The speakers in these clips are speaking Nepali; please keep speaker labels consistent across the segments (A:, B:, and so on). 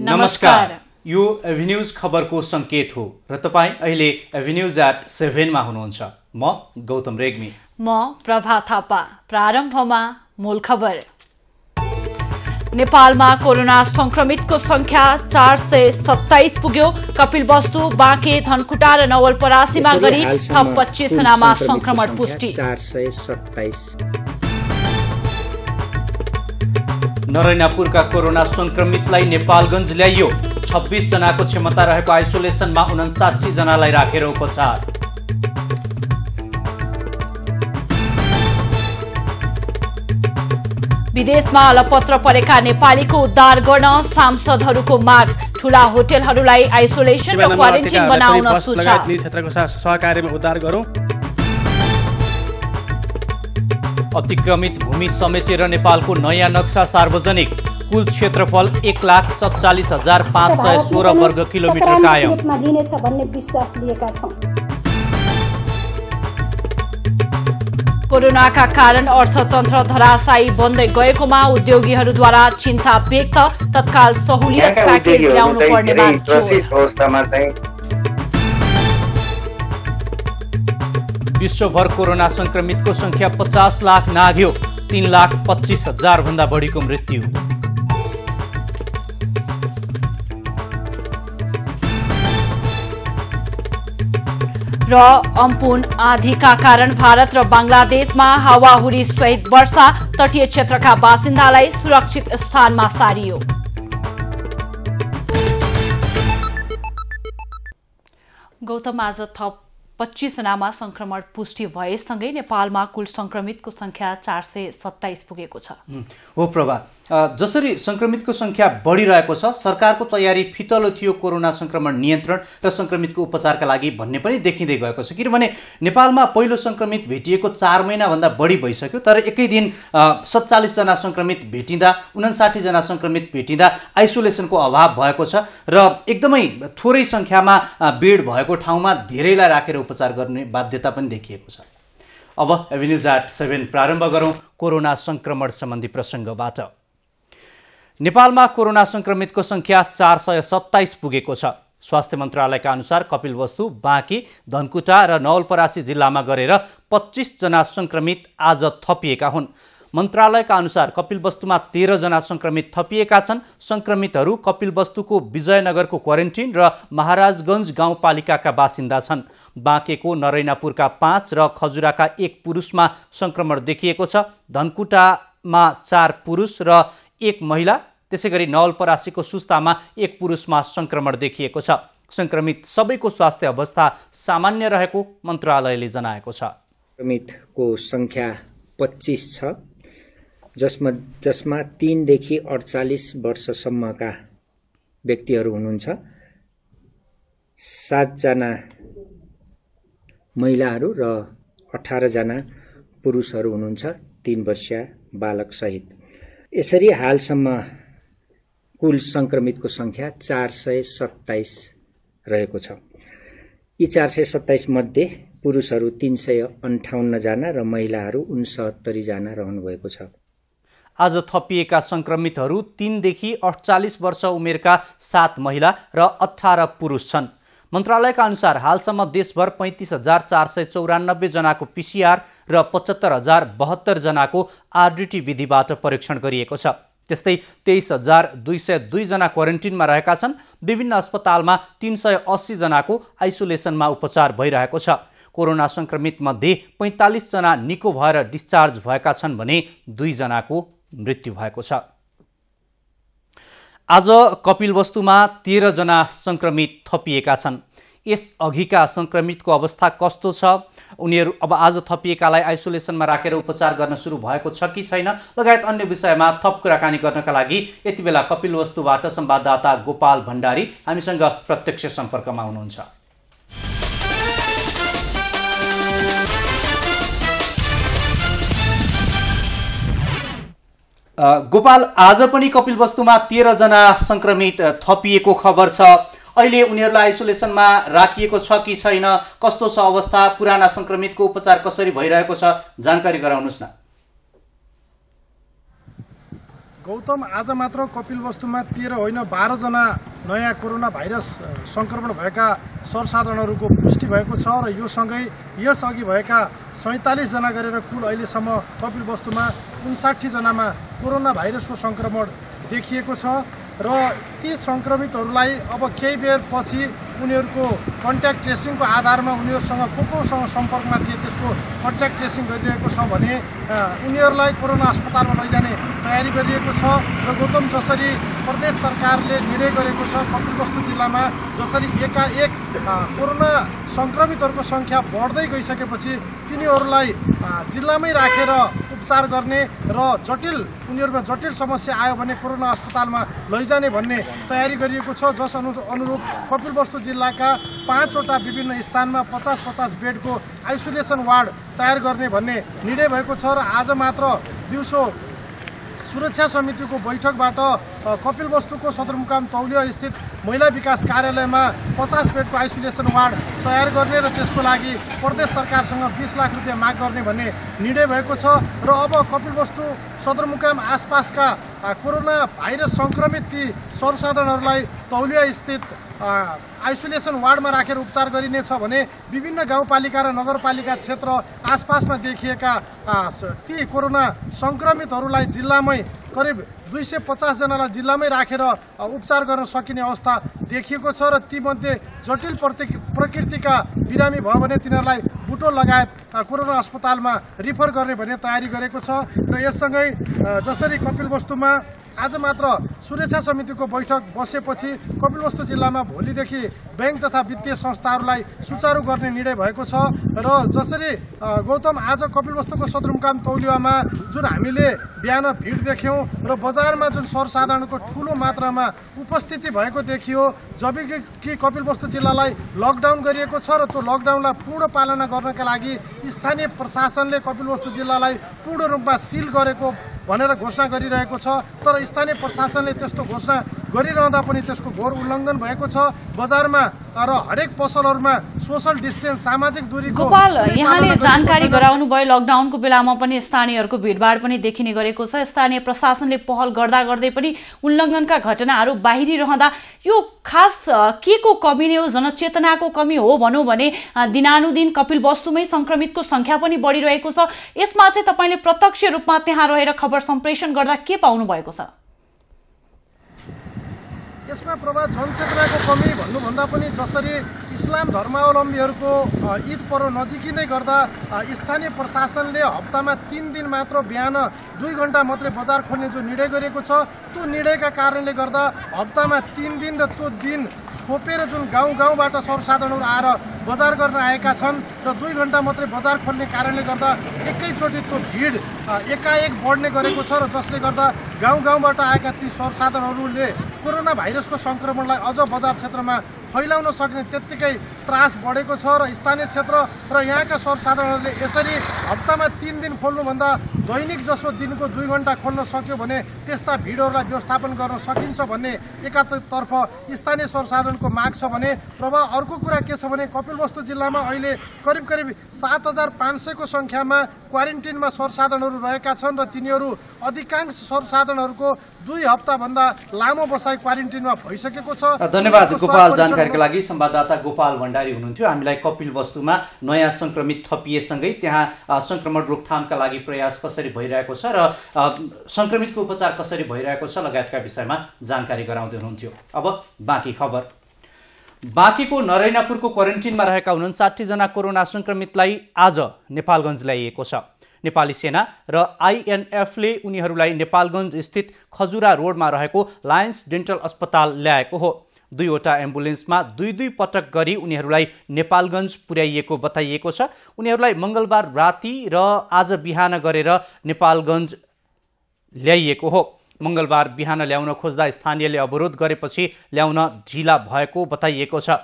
A: नमस्कार। यो एभिन्यूज खबरको संकेत हो र तपाईं अहिले एभिन्यूज@7 मा हुनुहुन्छ। म गौतम रेग्मी।
B: म प्रभा थापा। प्रारम्भमा मूल खबर। नेपालमा कोरोना संक्रमितको संख्या 427 पुग्यो। कपिलवस्तु, बाँके, धनकुटा र नवलपरासीमा गरी थप 25 जनामा संक्रमण पुष्टि।
C: 427।
A: नरैनापुरका कोरोना संक्रमितलाई नेपालगञ्ज ल्याइयो। 26 जनाको क्षमता रहेको आइसोलेसनमा 59 जनालाई राखेर उपचार।
B: विदेशमा अलपत्र परेका नेपालीको उद्धार गर्न सांसदहरूको माग। ठूला होटलहरूलाई आइसोलेसन र क्वारेन्टाइन बनाउन सुझाव।
D: क्षेत्रको सहकार्यमा उद्धार गरौँ।
A: अतिक्रमित भूमि समेटेर नेपालको नयाँ नक्सा सार्वजनिक। कुल क्षेत्रफल 1,47,516 वर्ग किलोमिटर कायम।
E: दिनेछ भन्ने विश्वास लिएका छौं।
B: कोरोनाका कारण अर्थतन्त्र धराशायी बन्दै गएकोमा उद्योगीहरूद्वारा चिन्ता व्यक्त। तत्काल सहुलियत प्याकेज ल्याउनु पर्नेमा जोड।
A: विश्वभर कोरोना संक्रमितको संख्या 50 लाख नाग्यो। 3,25,000 भन्दा बढीको मृत्यु।
B: र अम्पुन आँधीका कारण भारत र बंगलादेशमा हावाहुरी सहित वर्षा। तटीय क्षेत्रका बासिन्दालाई सुरक्षित स्थानमा सारियो। गौतम, आज थप 25 जनामा संक्रमण पुष्टि भएसँगै नेपालमा कुल संक्रमितको संख्या 427 पुगेको छ।
A: हो प्रभा, जसरी संक्रमितको संख्या बढिरहेको छ, सरकारको तयारी फितलो थियो कोरोना संक्रमण नियन्त्रण र संक्रमितको उपचारका लागि भन्ने पनि देखिँदै गएको छ। किनभने नेपालमा पहिलो संक्रमित भेटिएको 4 महिनाभन्दा बढी भइसक्यो, तर एकै दिन 47 जना संक्रमित भेटिँदा 59 जना संक्रमित भेटिँदा आइसोलेसनको अभाव भएको छ र एकदमै थोरै संख्यामा बेड भएको ठाउँमा धेरैलाई राखेर उपचार गर्ने बाध्यता पनि देखिएको छ। अब एभिन्यूज@7 प्रारम्भ गरौँ कोरोना संक्रमण सम्बन्धी प्रसङ्गबाट। नेपालमा कोरोना संक्रमितको संख्या 427 पुगेको छ। स्वास्थ्य मन्त्रालयका अनुसार कपिलवस्तु, बाँकी, धनकुटा र नवलपरासी जिल्लामा गरेर 25 जना संक्रमित आज थपिएका हुन्। मन्त्रालयका अनुसार कपिलवस्तुमा 13 जना संक्रमित थपिएका छन्। संक्रमितहरू कपिलवस्तुको विजयनगरको क्वारेन्टिन र महाराजगञ्ज गाउँपालिकाका बासिन्दा छन्। बाँकेको नरैनापुरका 5 र खजुराका 1 पुरुषमा संक्रमण देखिएको छ। धनकुटामा 4 पुरुष र 1 महिला, त्यसैगरी नवलपरासीको सुस्तामा 1 पुरुषमा संक्रमण देखिएको छ। संक्रमित सबैको स्वास्थ्य अवस्था सामान्य रहेको मन्त्रालयले जनाएको छ।
C: संक्रमितको संख्या 25 छ, जसमा 3 देखि 48 वर्षसम्मका व्यक्तिहरू हुनुहुन्छ। 7 जना महिलाहरू र 18 जना पुरुषहरू हुनुहुन्छ, 3 वर्षीय बालक सहित। यसरी हालसम्म कुल संक्रमितको संख्या 427 रहेको छ। यी 427 मध्ये पुरुषहरू 358 जना र महिलाहरू 69 जना रहनुभएको छ।
A: आज थपिएका संक्रमितहरू 3 देखि 48 वर्ष उमेरका 7 महिला र 18 पुरुष छन्। मन्त्रालयका अनुसार हालसम्म देशभर 35,494 जनाको PCR र 75,072 जनाको RDT विधिबाट परीक्षण गरिएको छ। त्यस्तै 23,202 जना क्वारेन्टिनमा रहेका छन्। विभिन्न अस्पतालमा 380 जनाको आइसोलेसनमा उपचार भइरहेको छ। कोरोना संक्रमित मध्ये 45 जना निको भएर डिस्चार्ज भएका छन् भने 2 जनाको मृत्यु भएको छ। आज कपिलवस्तुमा 13 जना संक्रमित थपिएका छन्। यस अघिका संक्रमितको अवस्था कस्तो छ, उनीहरू अब आज थपिएकालाई आइसोलेसनमा राखेर उपचार गर्न सुरु भएको छ कि छैन लगायत अन्य विषयमा थप कुराकानी गर्नका लागि यति बेला कपिलवस्तुबाट संवाददाता गोपाल भण्डारी हामीसँग प्रत्यक्ष सम्पर्कमा हुनुहुन्छ। गोपाल, आज पनि कपिलवस्तुमा 13 जना संक्रमित थपिएको खबर छ। अहिले उनीहरूलाई आइसोलेसनमा राखिएको छ कि छैन, कस्तो छ अवस्था, पुराना संक्रमितको उपचार कसरी भइरहेको छ, जानकारी गराउनुस् न।
F: गौतम आज मात्र कपिलवस्तुमा 13 होइन 12 जना नयाँ कोरोना भाइरस संक्रमण भएका सर्वसाधारणहरूको पुष्टि भएको छ र यो सँगै यसअघि भएका 47 जना गरेर कुल अहिलेसम्म कपिलवस्तुमा 59 जनामा कोरोना भाइरसको संक्रमण देखिएको छ र ती संक्रमितहरूलाई अब केही बेर पछि उनीहरूको कन्ट्याक्ट ट्रेसिङको आधारमा उनीहरूसँग कोसँग सम्पर्कमा थिए त्यसको कन्ट्याक्ट ट्रेसिङ गरिरहेको छ भने उनीहरूलाई कोरोना अस्पतालमा लैजाने तयारी गरिएको छ र गौतम जसरी प्रदेश सरकारले निर्णय गरेको छ कपिलवस्तु जिल्लामा जसरी एकाएक कोरोना संक्रमितहरूको सङ्ख्या बढ्दै गइसकेपछि तिनीहरूलाई जिल्लामै राखेर उपचार गर्ने र उनीहरूमा जटिल समस्या आयो भने कोरोना अस्पतालमा लैजाने भन्ने तयारी गरिएको छ जस अनुरूप कपिलवस्तु जिल्लाका 5 वटा विभिन्न स्थानमा 50-50 बेडको आइसोलेसन वार्ड तयार गर्ने भन्ने निर्णय भएको छ र आज मात्र दिउँसो सुरक्षा समितिको बैठकबाट कपिलवस्तुको सदरमुकाम तौलिया स्थित महिला विकास कार्यालयमा 50 बेडको आइसोलेसन वार्ड तयार गर्ने र त्यसको लागि प्रदेश सरकारसँग 20 लाख रुपियाँ माग गर्ने भन्ने निर्णय भएको छ र अब कपिलवस्तु सदरमुकाम आसपासका कोरोना भाइरस संक्रमित ती सर्वसाधारणहरूलाई तौलिया स्थित आइसोलेसन वार्डमा राखेर उपचार गरिनेछ भने विभिन्न गाउँपालिका र नगरपालिका क्षेत्र आसपासमा देखिएका ती कोरोना संक्रमितहरूलाई जिल्लामै करिब 250 जनालाई जिल्लामै राखेर उपचार गर्न सकिने अवस्था देखिएको छ र तीमध्ये जटिल प्रकृतिका बिरामी भयो भने तिनीहरूलाई बुटोल लगायत कोरोना अस्पतालमा रिफर गर्ने भन्ने तयारी गरेको छ र यससँगै जसरी कपिलवस्तुमा आज मात्र सुरक्षा समितिको बैठक बसेपछि कपिलवस्तु जिल्लामा भोलिदेखि बैंक तथा वित्तीय संस्थाहरूलाई सुचारू गर्ने निर्णय भएको छ र जसरी गौतम आज कपिलवस्तुको सदरमुकाम तौलियामा जुन हामीले बिहान भिड देख्यौँ र बजारमा जुन सर्वसाधारणको ठुलो मात्रामा उपस्थिति भएको देखियो जबकि कपिलवस्तु जिल्लालाई लकडाउन गरिएको छ र त्यो लकडाउनलाई पूर्ण पालना गर्नका लागि स्थानीय प्रशासनले कपिलवस्तु जिल्लालाई पूर्ण रूपमा सिल गरेको भनेर घोषणा गरिरहेको छ तर स्थानीय प्रशासनले त्यस्तो घोषणा गरिरहँदा पनि त्यसको घोर उल्लङ्घन भएको छ बजारमा र हरेक पसलहरूमा सोशल डिस्टेन्स सामाजिक दूरीको
B: गोपाल यहाँले जानकारी गराउनु भयो लकडाउनको बेलामा पनि स्थानीयहरूको भिडभाड पनि देखिने गरेको छ स्थानीय प्रशासनले पहल गर्दा गर्दै पनि उल्लङ्घनका घटनाहरू बाहिरिरहँदा यो खास के को कमी नै हो जनचेतनाको कमी हो भनौँ भने दिनानुदिन कपिलवस्तुमै संक्रमितको संख्या पनि बढिरहेको छ यसमा चाहिँ तपाईले प्रत्यक्ष रूपमा त्यहाँ रहेर खबर सम्प्रेषण गर्दा के पाउनु भएको छ
F: यसमा प्रभाव जनचेतनाको कमी भन्नुभन्दा पनि जसरी इस्लाम धर्मावलम्बीहरूको ईद पर्व नजिकिँदै गर्दा स्थानीय प्रशासनले हप्तामा 3 दिन मात्र बिहान 2 घण्टा मात्रै बजार खोल्ने जो निर्णय गरेको छ त्यो निर्णयका कारणले गर्दा हप्तामा 3 दिन र त्यो दिन छोपेर जुन गाउँबाट सर्वसाधारणहरू आएर बजार गर्न आएका छन् र 2 घण्टा मात्रै बजार खोल्ने कारणले गर्दा एकैचोटि त्यो भिड एकाएक बढ्ने गरेको छ र जसले गर्दा गाउँबाट आएका ती सर्वसाधारणहरूले कोरोना भाइरसको संक्रमणलाई अझ बजार क्षेत्रमा फैलाउन सक्ने त्यत्तिकै त्रास बढेको छ र स्थानीय क्षेत्र र यहाँका सर्वसाधारणहरूले यसरी हप्तामा 3 दिन खोल्नुभन्दा दैनिक जसो दिनको 2 घण्टा खोल्न सक्यो भने त्यस्ता भिडहरूलाई व्यवस्थापन गर्न सकिन्छ भन्ने एकातर्फ स्थानीय सर्वसाधारणको माग छ भने प्रभाव अर्को कुरा के छ भने कपिलवस्तु जिल्लामा अहिले करिब 7500 को संख्यामा क्वारेन्टिनमा सर्वसाधारणहरू रहेका छन् र तिनीहरू अधिकांश सर्वसाधारणहरूको 2 हप्ताभन्दा लामो बसाइ क्वारेन्टिनमा भइसकेको छ।
A: धन्यवाद गोपाल जानकारीका लागि। संवाददाता गोपाल भण्डारी हुनुहुन्थ्यो। हामीलाई कपिलवस्तुमा नयाँ संक्रमित थपिएसँगै त्यहाँ संक्रमण रोकथामका लागि प्रयास कसरी भइरहेको छ र संक्रमितको उपचार कसरी भइरहेको छ लगायतका विषयमा जानकारी गराउँदै हुनुहुन्थ्यो। अब बाँकी खबर। बाँकीको नरैनापुरको क्वारेन्टिनमा रहेका 59 जना कोरोना संक्रमितलाई आज नेपालगञ्ज ल्याइएको छ। नेपाली सेना र आइएनएफले उनीहरूलाई नेपालगञ्ज स्थित खजुरा रोडमा रहेको लायन्स डेन्टल अस्पताल ल्याएको हो। 2 वटा एम्बुलेन्समा 2 पटक गरी उनीहरूलाई नेपालगञ्ज पुर्याइएको बताइएको छ। उनीहरूलाई मंगलबार राति र आज बिहान गरेर नेपालगञ्ज ल्याइएको हो। मंगलबार बिहान ल्याउन खोज्दा स्थानीयले अवरोध गरेपछि ल्याउन ढिला भएको बताइएको छ।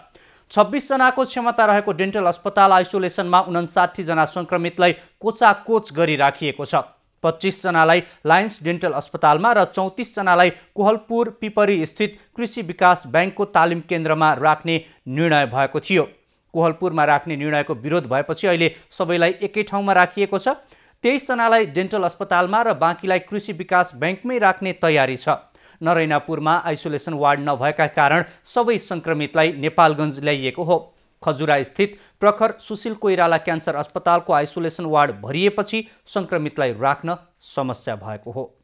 A: 26 जनाको क्षमता रहेको डेन्टल अस्पताल आइसोलेसनमा 59 जना संक्रमितलाई कोचाकोच गरी राखिएको छ। 25 जनालाई लायन्स डेन्टल अस्पतालमा र 34 जनालाई कोहलपुर पिपरी स्थित कृषि विकास बैंकको तालिम केन्द्रमा राख्ने निर्णय भएको थियो। कोहलपुरमा राख्ने निर्णयको विरोध भएपछि अहिले सबैलाई एकै ठाउँमा राखिएको छ। 23 जनालाई डेन्टल अस्पतालमा र बाँकीलाई कृषि विकास बैंकमै राख्ने तयारी छ। नरैनापुरमा आइसोलेसन वार्ड नभएका कारण सबै संक्रमितलाई नेपालगञ्ज ल्याइएको हो। खजुरा स्थित प्रखर सुशील कोइराला क्यान्सर अस्पतालको आइसोलेसन वार्ड भरिएपछि संक्रमितलाई राख्न समस्या भएको हो।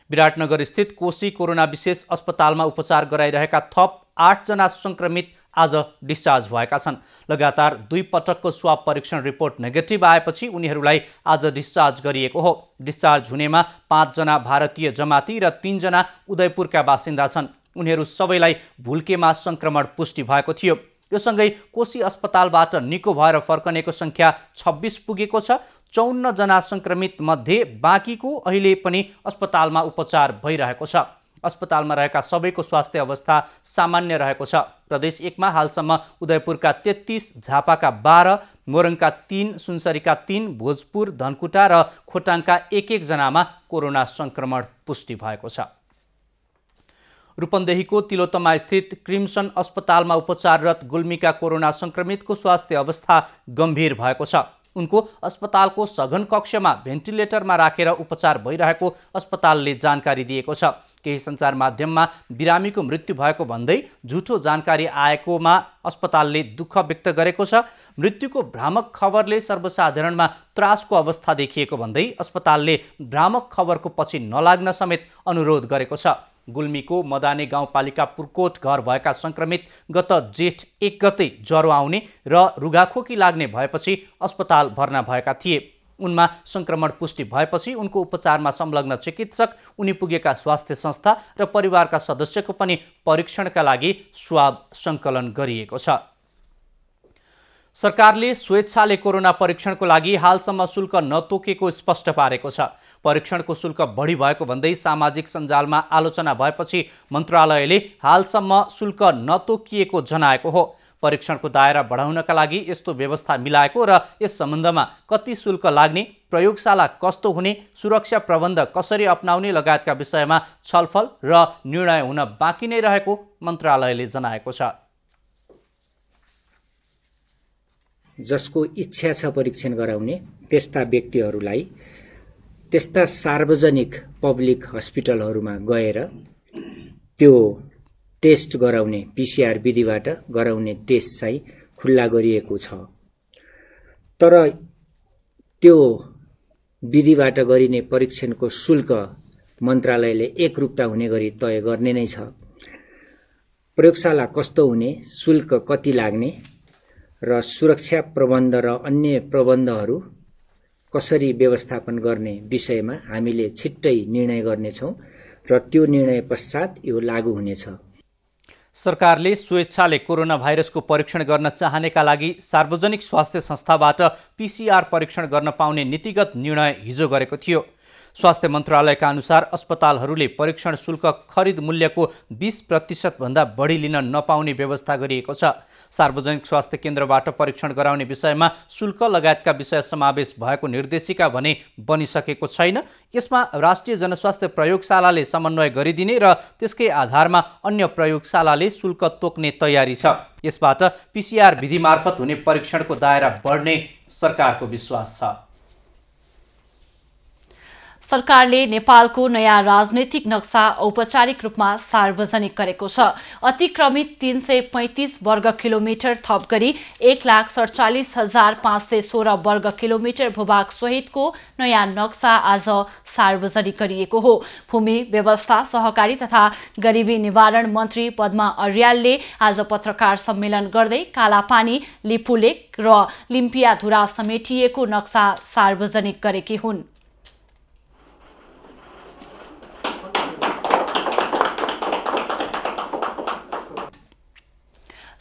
A: विराटनगर स्थित कोशी कोरोना विशेष अस्पतालमा उपचार गराइरहेका थप 8 जना संक्रमित आज डिस्चार्ज भएका छन्। लगातार 2 पटकको स्वाब परीक्षण रिपोर्ट नेगेटिभ आएपछि उनीहरूलाई आज डिस्चार्ज गरिएको हो। डिस्चार्ज हुनेमा 5 जना भारतीय जमाती र 3 जना उदयपुरका बासिन्दा छन्। उनीहरू सबैलाई भुल्केमा संक्रमण पुष्टि भएको थियो। यो सँगै कोशी अस्पतालबाट निको भएर फर्कनेको संख्या 26 पुगेको छ। 54 जना संक्रमित मध्ये बाँकीको अहिले पनि अस्पतालमा उपचार भइरहेको छ। अस्पतालमा रहेका सबैको स्वास्थ्य अवस्था सामान्य रहेको छ। प्रदेश 1 मा हालसम्म उदयपुरका 33, झापाका 12, मोरङका 3, सुनसरीका 3, भोजपुर, धनकुटा र खोटाङका 1-1 जनामा कोरोना संक्रमण पुष्टि भएको छ। रूपन्देहीको तिलोत्तमा स्थित क्रिम्सन अस्पतालमा उपचाररत गुल्मीका कोरोना संक्रमितको स्वास्थ्य अवस्था गम्भीर भएको छ। उनको अस्पतालको सघन कक्षमा भेन्टिलेटरमा राखेर उपचार भइरहेको अस्पतालले जानकारी दिएको छ। केही सञ्चार माध्यममा बिरामीको मृत्यु भएको भन्दै झुटो जानकारी आएकोमा अस्पतालले दुःख व्यक्त गरेको छ। मृत्युको भ्रामक खबरले सर्वसाधारणमा त्रासको अवस्था देखिएको भन्दै अस्पतालले भ्रामक खबरको पछि नलाग्न समेत अनुरोध गरेको छ। गुल्मीको मदाने गाउँपालिका पुर्कोट घर भएका संक्रमित गत जेठ 1 गते ज्वरो आउने र रुगाखोकी लाग्ने भएपछि अस्पताल भर्ना भएका थिए। उनमा संक्रमण पुष्टि भएपछि उनको उपचारमा संलग्न चिकित्सक, उनी पुगेका स्वास्थ्य संस्था र परिवारका सदस्यको पनि परीक्षणका लागि स्वाब सङ्कलन गरिएको छ। सरकारले स्वेच्छाले कोरोना परीक्षणको लागि हालसम्म शुल्क नतोकेको स्पष्ट पारेको छ। परीक्षणको शुल्क बढी भएको भन्दै सामाजिक सञ्जालमा आलोचना भएपछि मन्त्रालयले हालसम्म शुल्क नतोकिएको जनाएको हो। परीक्षणको दायरा बढाउनका लागि यस्तो व्यवस्था मिलाएको र यस सम्बन्धमा कति शुल्क लाग्ने, प्रयोगशाला कस्तो हुने, सुरक्षा प्रबन्ध कसरी अपनाउने लगायतका विषयमा छलफल र निर्णय हुन बाँकी नै रहेको मन्त्रालयले जनाएको छ।
C: जसको इच्छा छ परीक्षण गराउने त्यस्ता व्यक्तिहरूलाई त्यस्ता सार्वजनिक पब्लिक हस्पिटलहरूमा गएर त्यो टेस्ट गराउने, पीसीआर विधिबाट गराउने टेस्ट चाहिँ खुल्ला गरिएको छ। तर त्यो विधिबाट गरिने परीक्षणको शुल्क मन्त्रालयले एकरूपता हुने गरी तय गर्ने नै छ। प्रयोगशाला कस्तो हुने, शुल्क कति लाग्ने र सुरक्षा प्रबन्ध र अन्य प्रबन्धहरू कसरी व्यवस्थापन गर्ने विषयमा हामीले छिट्टै निर्णय गर्नेछौँ र त्यो निर्णय पश्चात यो लागू हुनेछ।
A: सरकारले स्वेच्छाले कोरोना भाइरसको परीक्षण गर्न चाहनेका लागि सार्वजनिक स्वास्थ्य संस्थाबाट पीसीआर परीक्षण गर्न पाउने नीतिगत निर्णय हिजो गरेको थियो। स्वास्थ्य मन्त्रालयका अनुसार अस्पतालहरूले परीक्षण शुल्क खरिद मूल्यको 20% भन्दा बढी लिन नपाउने व्यवस्था गरिएको छ। सार्वजनिक स्वास्थ्य केन्द्रबाट परीक्षण गराउने विषयमा शुल्क लगायतका विषय समावेश भएको निर्देशिका भने बनिसकेको छैन। यसमा राष्ट्रिय जनस्वास्थ्य प्रयोगशालाले समन्वय गरिदिने र त्यसकै आधारमा अन्य प्रयोगशालाले शुल्क तोक्ने तयारी छ। यसबाट पीसीआर विधि मार्फत हुने परीक्षणको दायरा बढ्ने सरकारको विश्वास छ।
B: सरकारले नेपालको नयाँ राजनैतिक नक्सा औपचारिक रूपमा सार्वजनिक गरेको छ। अतिक्रमित 335 वर्ग किलोमिटर थप गरी 1,47,516 वर्ग किलोमिटर भूभाग सहितको नयाँ नक्सा आज सार्वजनिक गरिएको हो। भूमि व्यवस्था, सहकारी तथा गरिबी निवारण मन्त्री पद्मा अर्यालले आज पत्रकार सम्मेलन गर्दै कालापानी, लिपुलेक र लिम्पियाधुरा समेटिएको नक्सा सार्वजनिक गरेकी हुन्।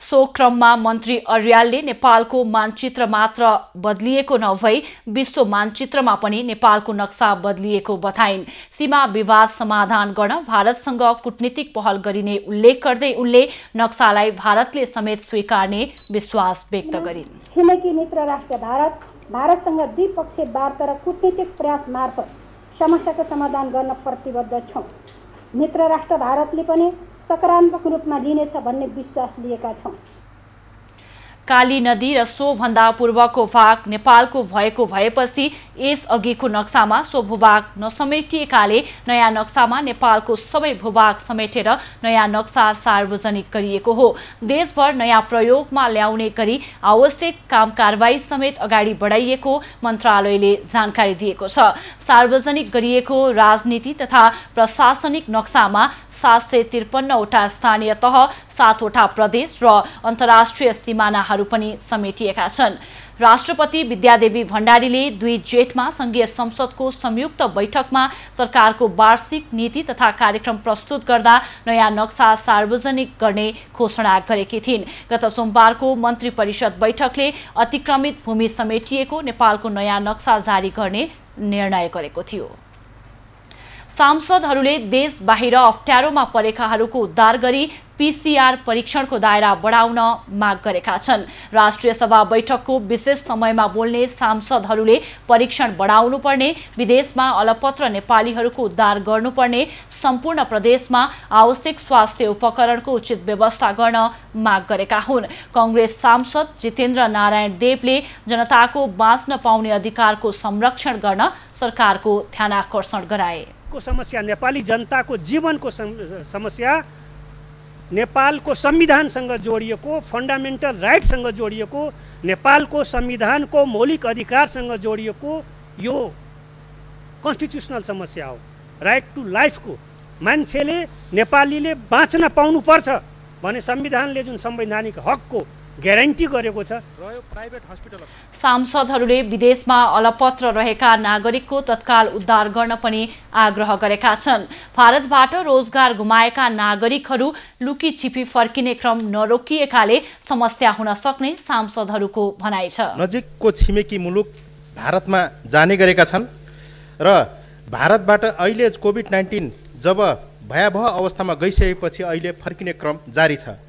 B: सो क्रममा मन्त्री अर्यालले नेपालको मानचित्र मात्र बदलिएको नभई विश्व मानचित्रमा पनि नेपालको नक्सा बदलिएको बताइन्। सीमा विवाद समाधान गर्न भारतसँग कूटनीतिक पहल गरिने उल्लेख गर्दै उनले नक्सालाई भारतले समेत स्वीकार्ने विश्वास व्यक्त गरिन्।
E: छिमेकी मित्र राष्ट्र भारतसँग द्विपक्षीय वार्ता र कूटनीतिक प्रयास मार्फत समस्याको समाधान गर्न प्रतिबद्ध छौँ। मित्र राष्ट्र भारतले पनि सकारात्मक रूपमा लिनेछ भन्ने विश्वास लिएका छौँ।
B: काली नदी र सोभन्दा पूर्वको भाग नेपालको भएको भएपछि यसअघिको नक्सामा सो भूभाग नसमेटिएकाले नयाँ नक्सामा नेपालको सबै भूभाग समेटेर नयाँ नक्सा सार्वजनिक गरिएको हो। देशभर नयाँ प्रयोगमा ल्याउने गरी आवश्यक काम कारबाही समेत अगाडि बढाइएको मन्त्रालयले जानकारी दिएको छ। सार्वजनिक गरिएको राजनीति तथा प्रशासनिक नक्सामा 753 वटा स्थानीय तह, 7 वटा प्रदेश र अन्तर्राष्ट्रिय सीमानाहरू पनि समेटिएका छन्। राष्ट्रपति विद्यादेवी भण्डारीले 2 जेठमा संघीय संसदको संयुक्त बैठकमा सरकारको वार्षिक नीति तथा कार्यक्रम प्रस्तुत गर्दा नयाँ नक्सा सार्वजनिक गर्ने घोषणा गरेकी थिइन्। गत सोमबारको मन्त्री परिषद बैठकले अतिक्रमित भूमि समेटिएको नेपालको नयाँ नक्सा जारी गर्ने निर्णय गरेको थियो। सांसदहरूले देश बाहिर अप्ठ्यारोमा परेकाहरूको उद्धार गरी पीसीआर परीक्षणको दायरा बढाउन माग गरेका छन्। राष्ट्रिय सभा बैठकको विशेष समयमा बोल्ने सांसदहरूले परीक्षण बढाउनुपर्ने, विदेशमा अलपत्र नेपालीहरूको उद्धार गर्नुपर्ने, सम्पूर्ण प्रदेशमा आवश्यक स्वास्थ्य उपकरणको उचित व्यवस्था गर्न माग गरेका हुन्। कांग्रेस सांसद जितेन्द्र नारायण देवले जनताको बाँच्न पाउने अधिकारको संरक्षण गर्न सरकारको ध्यानाकर्षण गराए।
G: समस्या नेपाली जनताको जीवनको समस्या नेपालको संविधानसँग जोडिएको, फन्डामेन्टल राइटसँग जोडिएको, नेपालको संविधानको मौलिक अधिकारसँग जोडिएको यो कन्स्टिट्युसनल समस्या हो। राइट टु लाइफको मान्छेले नेपालीले बाँच्न पाउनुपर्छ भने संविधानले जुन संवैधानिक हकको ग्यारेन्टी गरेको छ।
B: सांसदहरूले विदेशमा अलपत्र रहेका नागरिकको तत्काल उद्धार गर्न पनि आग्रह गरेका छन्। भारतबाट रोजगार गुमाएका नागरिकहरू लुकी छिपी फर्किने क्रम नरोकिएकाले समस्या हुन सक्ने सांसदहरूको भनाइ छ।
H: नजिकको छिमेकी मुलुक भारतमा जाने गरेका छन् र भारतबाट अहिले कोभिड-19 जब भयावह अवस्थामा गइसकेपछि अहिले फर्किने क्रम जारी छ।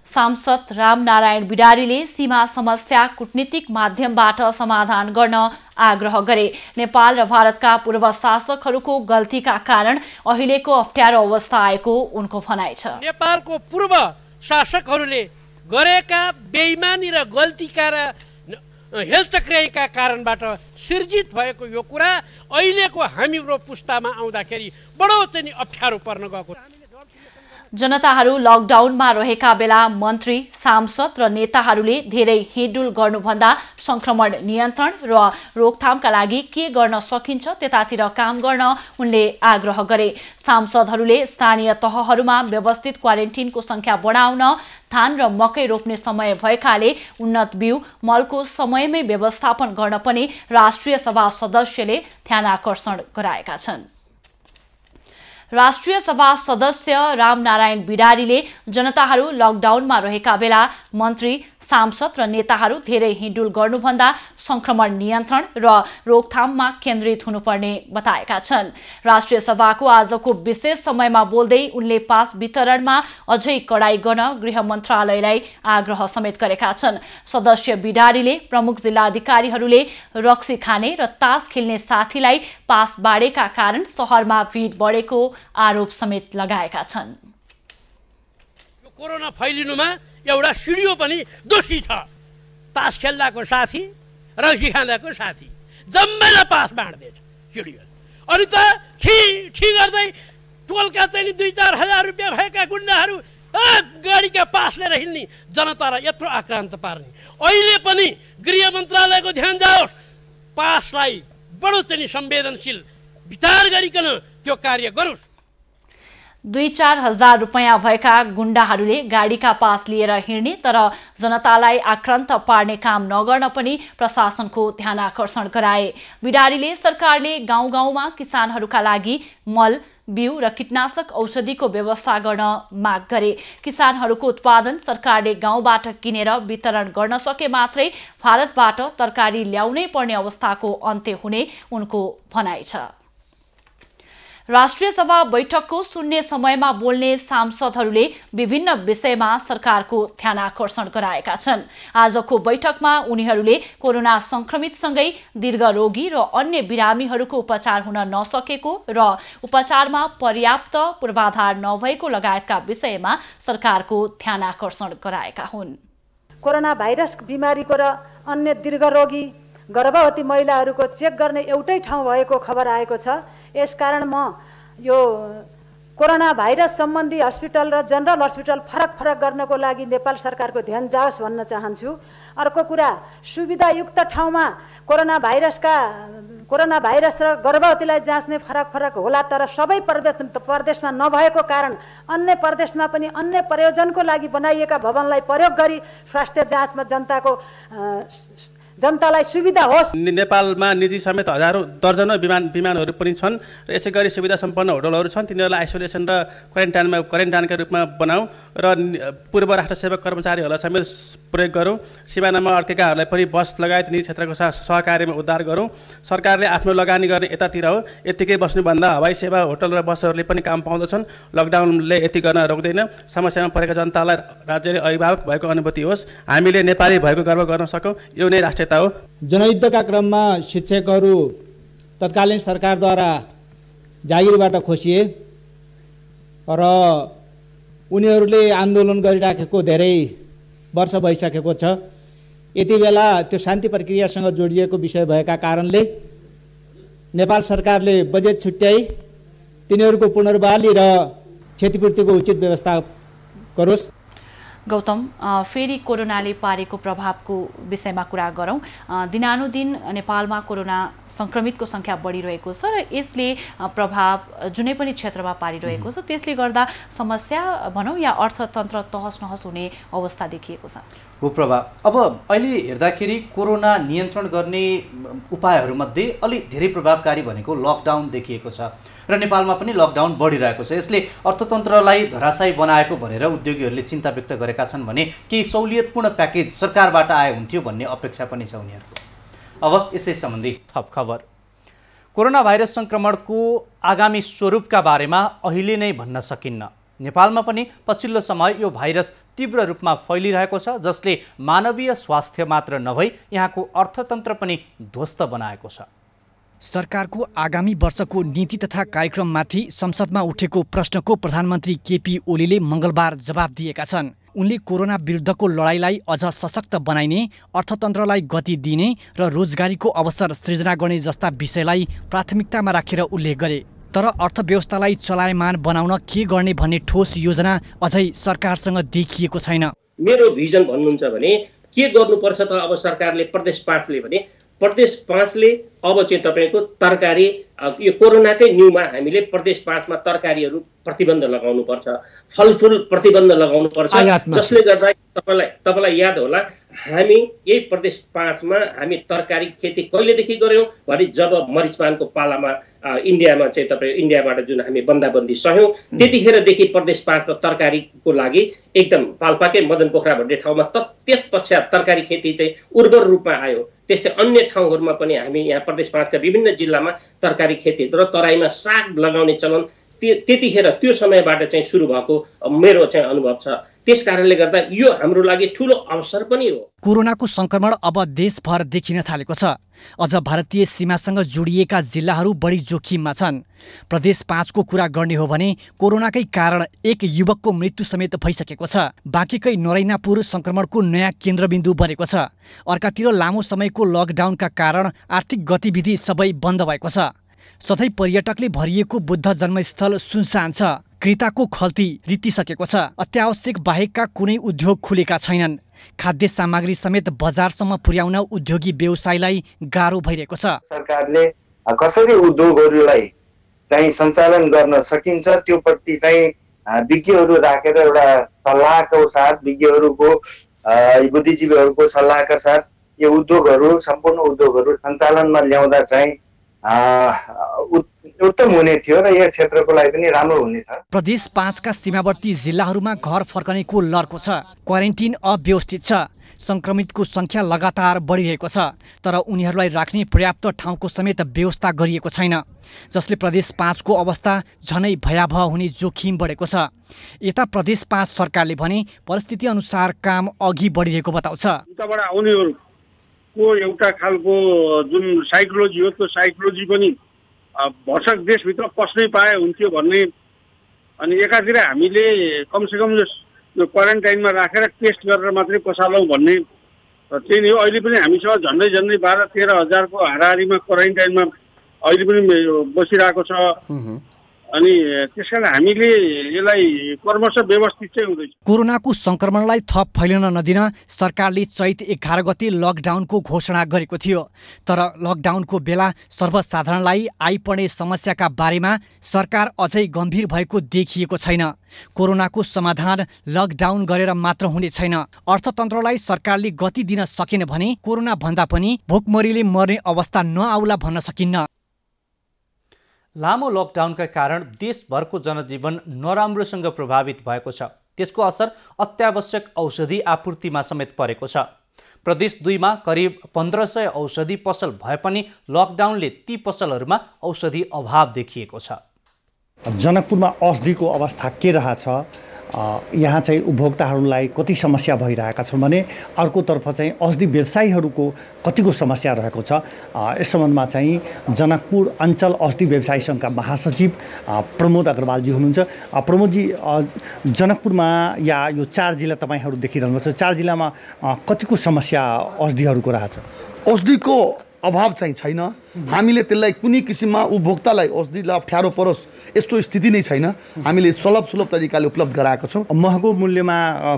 B: सांसद रामनारायण बिडारीले सीमा समस्या कूटनीतिक माध्यमबाट समाधान गर्न आग्रह गरे। नेपाल र भारतका पूर्व शासकहरूको गल्तीका कारण अहिलेको अप्ठ्यारो अवस्था आएको उनको भनाइ छ।
I: नेपालको पूर्व शासकहरूले गरेका बेइमानी र गल्तीका र हेलचक्र्याइका कारणबाट सिर्जित भएको यो कुरा अहिलेको हाम्रो पुस्तामा आउँदाखेरि बडो चाहिँ अप्ठ्यारो पर्न गएको।
B: जनताहरू लकडाउनमा रहेका बेला मन्त्री, सांसद र नेताहरूले धेरै हिँडडुल गर्नुभन्दा संक्रमण नियन्त्रण र रोकथामका लागि के गर्न सकिन्छ त्यतातिर काम गर्न उनले आग्रह गरे। सांसदहरूले स्थानीय तहहरूमा व्यवस्थित क्वारेन्टिनको संख्या बढाउन, धान र मकै रोप्ने समय भएकाले उन्नत बिउ मलको समयमै व्यवस्थापन गर्न पनि राष्ट्रिय सभा सदस्यले ध्यानाकर्षण गराएका छन्। राष्ट्रिय सभा सदस्य रामनारायण बिडारीले जनताहरू लकडाउनमा रहेका बेला मन्त्री, सांसद र नेताहरू धेरै हिँडडुल गर्नुभन्दा संक्रमण नियन्त्रण र रोकथाममा केन्द्रित हुनुपर्ने बताएका छन्। राष्ट्रिय सभाको आजको विशेष समयमा बोल्दै उनले पास वितरणमा अझै कडाई गर्न गृह मन्त्रालयलाई आग्रह समेत गरेका छन्। सदस्य बिडारीले प्रमुख जिल्लाधिकारीहरूले रक्सी खाने र तास खेल्ने साथीलाई पास बाडेका कारण शहरमा भिड बढेको आरोप समेत लगाएका छन्।
I: कोरोना फैलिनुमा एउटा सिडियो पनि दोषी छ। तास खेल्दाको साथी, रक्सी खाँदाको साथी जम्मैलाई पास बाँड्दैछ सिडियो। अनि त ठी गर्दै टोलका चाहिँ 2-4 हजार रुपियाँ भएका गुण्डाहरू गाडीका पास लिएर हिँड्ने, जनतालाई यत्रो आक्रान्त पार्ने। अहिले पनि गृह मन्त्रालयको ध्यान जाओस्, पासलाई बडो चाहिँ संवेदनशील विचार गरिकन त्यो कार्य गरोस्।
B: 2-4 हजार रुपैयाँ भएका गुण्डाहरूले गाडीका पास लिएर हिँड्ने तर जनतालाई आक्रान्त पार्ने काम नगर्न पनि प्रशासनको ध्यानाकर्षण गराए। बिडारीले सरकारले गाउँ गाउँमा किसानहरूका लागि मल, बिउ र कीटनाशक औषधिको व्यवस्था गर्न माग गरे। किसानहरूको उत्पादन सरकारले गाउँबाट किनेर वितरण गर्न सके मात्रै भारतबाट तरकारी ल्याउनै पर्ने अवस्थाको अन्त्य हुने उनको भनाइ छ। राष्ट्रिय सभा बैठकको शून्य समयमा बोल्ने सांसदहरूले विभिन्न विषयमा सरकारको ध्यानाकर्षण गराएका छन्। आजको बैठकमा उनीहरूले कोरोना संक्रमितसँगै दीर्घरोगी र अन्य बिरामीहरूको उपचार हुन नसकेको र उपचारमा पर्याप्त पूर्वाधार नभएको लगायतका विषयमा सरकारको ध्यानाकर्षण गराएका हुन्।
J: कोरोना भाइरस बिमारीको र अन्य दीर्घरोगी गर्भवती महिलाहरूको चेक गर्ने एउटै ठाउँ भएको खबर आएको छ। यसकारण म यो कोरोना भाइरस सम्बन्धी हस्पिटल र जनरल हस्पिटल फरक गर्नको लागि नेपाल सरकारको ध्यान जाओस् भन्न चाहन्छु। अर्को कुरा, सुविधायुक्त ठाउँमा कोरोना भाइरस र गर्भवतीलाई जाँच्ने फरक होला, तर सबै प्रदेशमा नभएको कारण अन्य प्रदेशमा पनि अन्य प्रयोजनको लागि बनाइएका भवनलाई प्रयोग गरी स्वास्थ्य जाँचमा जनतालाई सुविधा होस्।
D: नेपालमा निजी समेत हजारौं दर्जनौं विमानहरू पनि छन् र यसै गरी सुविधा सम्पन्न होटलहरू छन्। तिनीहरूलाई आइसोलेसन र क्वारेन्टाइनका रूपमा बनाऊ र पूर्व राष्ट्र सेवक कर्मचारीहरूलाई समेत प्रयोग गरौँ। सिमानामा अड्केकाहरूलाई पनि बस लगायत निजी क्षेत्रको सहकार्यमा उद्धार गरौँ। सरकारले आफ्नो लगानी गर्ने यतातिर हो, यत्तिकै बस्नुभन्दा हवाई सेवा, होटल र बसहरूले पनि काम पाउँदछन्। लकडाउनले यति गर्न रोक्दैन। समस्यामा परेका जनतालाई राज्यले अभिभावक भएको अनुभूति होस्, हामीले नेपाली भएको गर्व गर्न सकौँ। यो नै राष्ट्रियता हो।
K: जनयुद्धका क्रममा शिक्षकहरू तत्कालीन सरकारद्वारा जागिरबाट खोसिए र उनीहरूले आन्दोलन गरिराखेको धेरै वर्ष भइसकेको छ। यति बेला त्यो शान्ति प्रक्रियासँग जोडिएको विषय भएका कारणले नेपाल सरकारले बजेट छुट्याई तिनीहरूको पुनर्बहाली र क्षतिपूर्तिको उचित व्यवस्था गरोस्।
B: गौतम, फेरि कोरोनाले पारेको प्रभावको विषयमा कुरा गरौँ। दिनानुदिन नेपालमा कोरोना संक्रमितको संख्या बढिरहेको छ र यसले प्रभाव जुनै पनि क्षेत्रमा पारिरहेको छ। त्यसले गर्दा समस्या भनौँ या अर्थतन्त्र तहस-नहस हुने अवस्था देखिएको छ।
A: हो प्रभाव। अब अहिले हेर्दाखेरि कोरोना नियन्त्रण गर्ने उपायहरूमध्ये अलि धेरै प्रभावकारी भनेको लकडाउन देखिएको छ र नेपालमा पनि लकडाउन बढिरहेको छ। यसले अर्थतन्त्रलाई धराशायी बनाएको भनेर उद्योगीहरूले चिन्ता व्यक्त गरेका छन् भने केही सहुलियतपूर्ण प्याकेज सरकारबाट आए हुन्थ्यो भन्ने अपेक्षा पनि छ उनीहरूको। अब यसै सम्बन्धी थप खबर। कोरोना भाइरस संक्रमणको आगामी स्वरूपका बारेमा अहिले नै भन्न सकिन्न। नेपालमा पनि पछिल्लो समय यो भाइरस तीव्र रूपमा फैलिरहेको छ, जसले मानवीय स्वास्थ्य मात्र नभई यहाँको अर्थतन्त्र पनि ध्वस्त बनाएको छ।
L: सरकारको आगामी वर्षको नीति तथा कार्यक्रममाथि संसदमा उठेको प्रश्नको प्रधानमन्त्री केपी ओलीले मंगलबार जवाब दिएका छन्। उनले कोरोना विरुद्धको लडाईँलाई अझ सशक्त बनाइने, अर्थतन्त्रलाई गति दिने र रोजगारीको अवसर सृजना गर्ने जस्ता विषयलाई प्राथमिकतामा राखेर उल्लेख गरे। तर अर्थव्यवस्थालाई चलायमान बनाउन के गर्ने भन्ने ठोस योजना अझै सरकारसँग देखिएको छैन।
M: मेरो भिजन भन्नुहुन्छ भने के गर्नुपर्छ त अब सरकारले प्रदेश 5ले भने प्रदेश 5ले अब चाहिँ तपाईको तरकारी यो कोरोनाकै न्यूमा हामीले प्रदेश 5मा तरकारीहरू प्रतिबन्ध लगाउनु पर्छ, फलफुल प्रतिबन्ध लगाउनु पर्छ, जसले गर्दा तपाईलाई याद होला हामी यही प्रदेश 5मा हामी तरकारी खेती कहिलेदेखि गर्यौं भने जब मरिचपानको पालामा इन्डियामा चाहिँ तपाईँ इन्डियाबाट जुन हामी बन्दाबन्दी सक्यौं त्यतिखेरदेखि प्रदेश 5मा तरकारीको लागि एकदम पाल्पाकै मदन पोखरा भन्ने ठाउँमा त्यसपश्चात तरकारी खेती चाहिँ उर्वर रूपमा आयो। त्यस्तै अन्य ठाउँहरूमा पनि हामी यहाँ प्रदेश 5का विभिन्न जिल्लामा तरकारी खेती र तराईमा साग लगाउने चलन त्यतिखेर त्यो समयबाट चाहिँ सुरु भएको मेरो चाहिँ अनुभव छ। त्यसकारणले गर्दा यो हाम्रो लागि ठूलो अवसर पनि हो।
L: कोरोनाको संक्रमण अब देशभर देखिन थालेको छ। अझ भारतीय सीमासँग जोडिएका जिल्लाहरू बढी जोखिममा छन्। प्रदेश 5को कुरा गर्ने हो भने कोरोनाकै कारण एक युवकको मृत्यु समेत भइसकेको छ। बाँकीकै नरैनापुर संक्रमणको नयाँ केन्द्रबिन्दु बनेको छ। अर्कातिर लामो समयको लकडाउनका कारण आर्थिक गतिविधि सबै बन्द भएको छ। सधैँ पर्यटकले भरिएको बुद्ध जन्मस्थल सुनसान छ। क्रेताको खल्ती रित्तिसकेको छ। अत्यावश्यक बाहेकका कुनै उद्योग खुलेका छैनन्। खाद्य सामग्री समेत बजारसम्म पुर्याउन उद्योगी व्यवसायलाई गाह्रो भइरहेको छ।
N: सरकारले कसरी उद्योगहरूलाई चाहिँ सञ्चालन गर्न सकिन्छ त्यो प्रति चाहिँ विज्ञहरू राखेर एउटा सल्लाहको साथ विज्ञहरूको बुद्धिजीवीहरूको सल्लाहका साथ यो उद्योगहरू सम्पूर्ण उद्योगहरू सञ्चालनमा ल्याउँदा चाहिँ उत्तम हुने थियो र यो क्षेत्रको लागि पनि राम्रो हुनेछ।
L: प्रदेश 5का सीमावर्ती जिल्लाहरूमा घर फर्कनेको लर्को छ। क्वारेन्टिन अव्यवस्थित छ। संक्रमितको संख्या लगातार बढिरहेको छ, तर उनीहरूलाई राख्ने पर्याप्त ठाउँको समेत व्यवस्था गरिएको छैन, जसले प्रदेश 5को अवस्था झनै भयावह हुने जोखिम बढेको छ। यता प्रदेश 5 सरकारले भने परिस्थिति अनुसार काम अघि बढिरहेको बताउँछ।
O: उताबाट आउनेहरूको एउटा खालको जुन साइकोलोजी हो त्यो साइकोलोजी पनि भर्सक देशभित्र पस्नै पाए हुन्थ्यो भन्ने, अनि एकातिर हामीले कमसेकम यो क्वारेन्टाइनमा राखेर टेस्ट गरेर मात्रै पसालौँ भन्ने त्यही नै हो। अहिले पनि हामीसँग झन्डै 12-13 हजारको हाराहारीमा क्वारेन्टाइनमा अहिले पनि बसिरहेको छ। अनि त्यसकारण हामीले यसलाई क्रमशः व्यवस्थित चाहिँ हुँदैछ।
L: कोरोनाको संक्रमणलाई थप फैलिन नदिन सरकारले चैत 11 गते लकडाउनको घोषणा गरेको थियो। तर लकडाउनको बेला सर्वसाधारणलाई आइपर्ने समस्याका बारेमा सरकार अझै गम्भीर भएको देखिएको छैन। कोरोनाको समाधान लकडाउन गरेर मात्र हुने छैन। अर्थतन्त्रलाई सरकारले गति दिन सकेन भने कोरोना भन्दा पनि भोकमरीले मर्ने अवस्था नआउला भन्न सकिन्न।
A: लामो लकडाउनका कारण देशभरको जनजीवन नराम्रोसँग प्रभावित भएको छ। त्यसको असर अत्यावश्यक औषधि आपूर्तिमा समेत परेको छ। प्रदेश 2 मा करिब 1500 औषधि पसल भए पनि लकडाउनले ती पसलहरूमा औषधि अभाव देखिएको छ।
P: जनकपुरमा औषधिको अवस्था के रहेछ, यहाँ चाहिँ उपभोक्ताहरूलाई कति समस्या भइरहेका छन् भने अर्कोतर्फ चाहिँ औषधि व्यवसायीहरूको कतिको समस्या रहेको छ। यस सम्बन्धमा चाहिँ जनकपुर अञ्चल औषधि व्यवसायी सङ्घका महासचिव प्रमोद अग्रवालजी हुनुहुन्छ। प्रमोदजी, जनकपुरमा या यो 4 जिल्ला तपाईँहरू देखिरहनुहुन्छ, 4 जिल्लामा कतिको समस्या औषधिहरूको रहेछ?
Q: औषधिको अभाव चाहिँ छैन। हामीले त्यसलाई कुनै किसिममा उपभोक्तालाई औषधिलाई अप्ठ्यारो परोस् यस्तो स्थिति नै छैन। हामीले सुलभ तरिकाले उपलब्ध गराएको छौँ।
P: महँगो मूल्यमा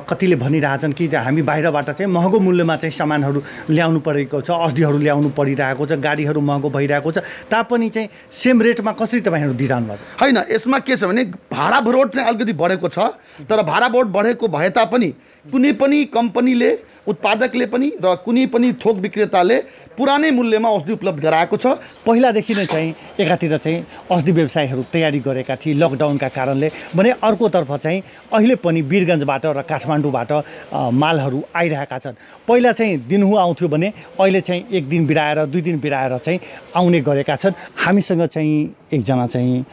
P: कतिले भनिरहेछन् कि हामी बाहिरबाट चाहिँ महँगो मूल्यमा चाहिँ सामानहरू ल्याउनु परेको छ, औषधिहरू ल्याउनु परिरहेको छ, गाडीहरू महँगो भइरहेको छ, तापनि चाहिँ सेम रेटमा कसरी तपाईँहरू दिइरहनु भएको छ?
Q: होइन, यसमा के छ भने भाडा भरोट चाहिँ अलिकति बढेको छ। तर भाडा भरोट बढेको भए तापनि कुनै पनि कम्पनीले, उत्पादकले पनि र कुनै पनि थोक विक्रेताले पुरानै मूल्यमा औषधि उपलब्ध गराएको छ।
P: पहिलादेखि नै चाहिँ एकातिर चाहिँ औषधि व्यवसायीहरू तयारी गरेका थिए लकडाउनका कारणले भने, अर्कोतर्फ चाहिँ अहिले पनि वीरगन्जबाट र काठमाडौँबाट मालहरू आइरहेका छन्। पहिला चाहिँ दिनहुँ आउँथ्यो भने अहिले चाहिँ 1 दिन बिराएर 2 दिन बिराएर चाहिँ आउने गरेका छन्। हामीसँग चाहिँ एकजना चाहिँ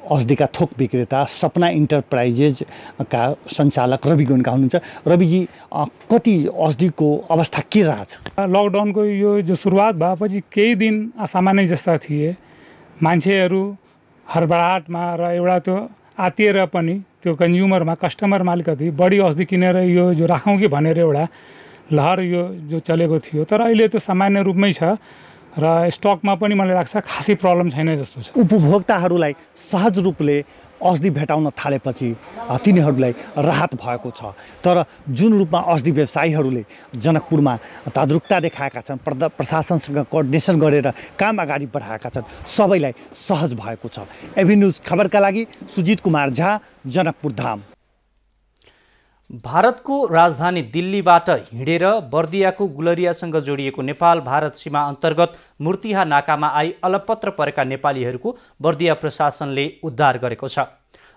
P: औषधिका थोक विक्रेता सपना इन्टरप्राइजेसका सञ्चालक रवि गुन्का हुनुहुन्छ। रविजी, कति औषधिको अवस्था के रहेछ?
R: लकडाउनको यो जो सुरुवात भएपछि केही दिन असामान्य जस्ता थिए। मान्छेहरू हडबडाहटमा र एउटा त्यो आत्तिएर पनि त्यो कन्ज्युमरमा, कस्टमरमा अलिकति बढी औषधि किनेर यो जो राखौँ कि भनेर एउटा लहर यो जो चलेको थियो। तर अहिले त्यो सामान्य रूपमै छ र स्टकमा पनि मलाई लाग्छ खासै प्रब्लम छैन जस्तो छ।
P: उपभोक्ताहरूलाई सहज रूपले औषधि भेटाउन थालेपछि तिनीहरूलाई राहत भएको छ। तर जुन रूपमा औषधि व्यवसायीहरूले जनकपुरमा तादरुकता देखाएका छन्, प्रशासनसँग कोअर्डिनेसन गरेर काम अगाडि बढाएका छन्, सबैलाई सहज भएको छ। एभी न्युज खबरका लागि सुजित कुमार झा, जनकपुर धाम।
A: भारतको राजधानी दिल्लीबाट हिँडेर बर्दियाको गुलरियासँग जोडिएको नेपाल भारत सीमा अन्तर्गत मूर्तिहा नाकामा आई अलपत्र परेका नेपालीहरूको बर्दिया प्रशासनले उद्धार गरेको छ।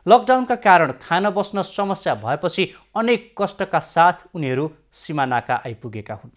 A: लकडाउनका कारण खान बस्न समस्या भएपछि अनेक कष्टका साथ उनीहरू सीमा नाका आइपुगेका हुन्।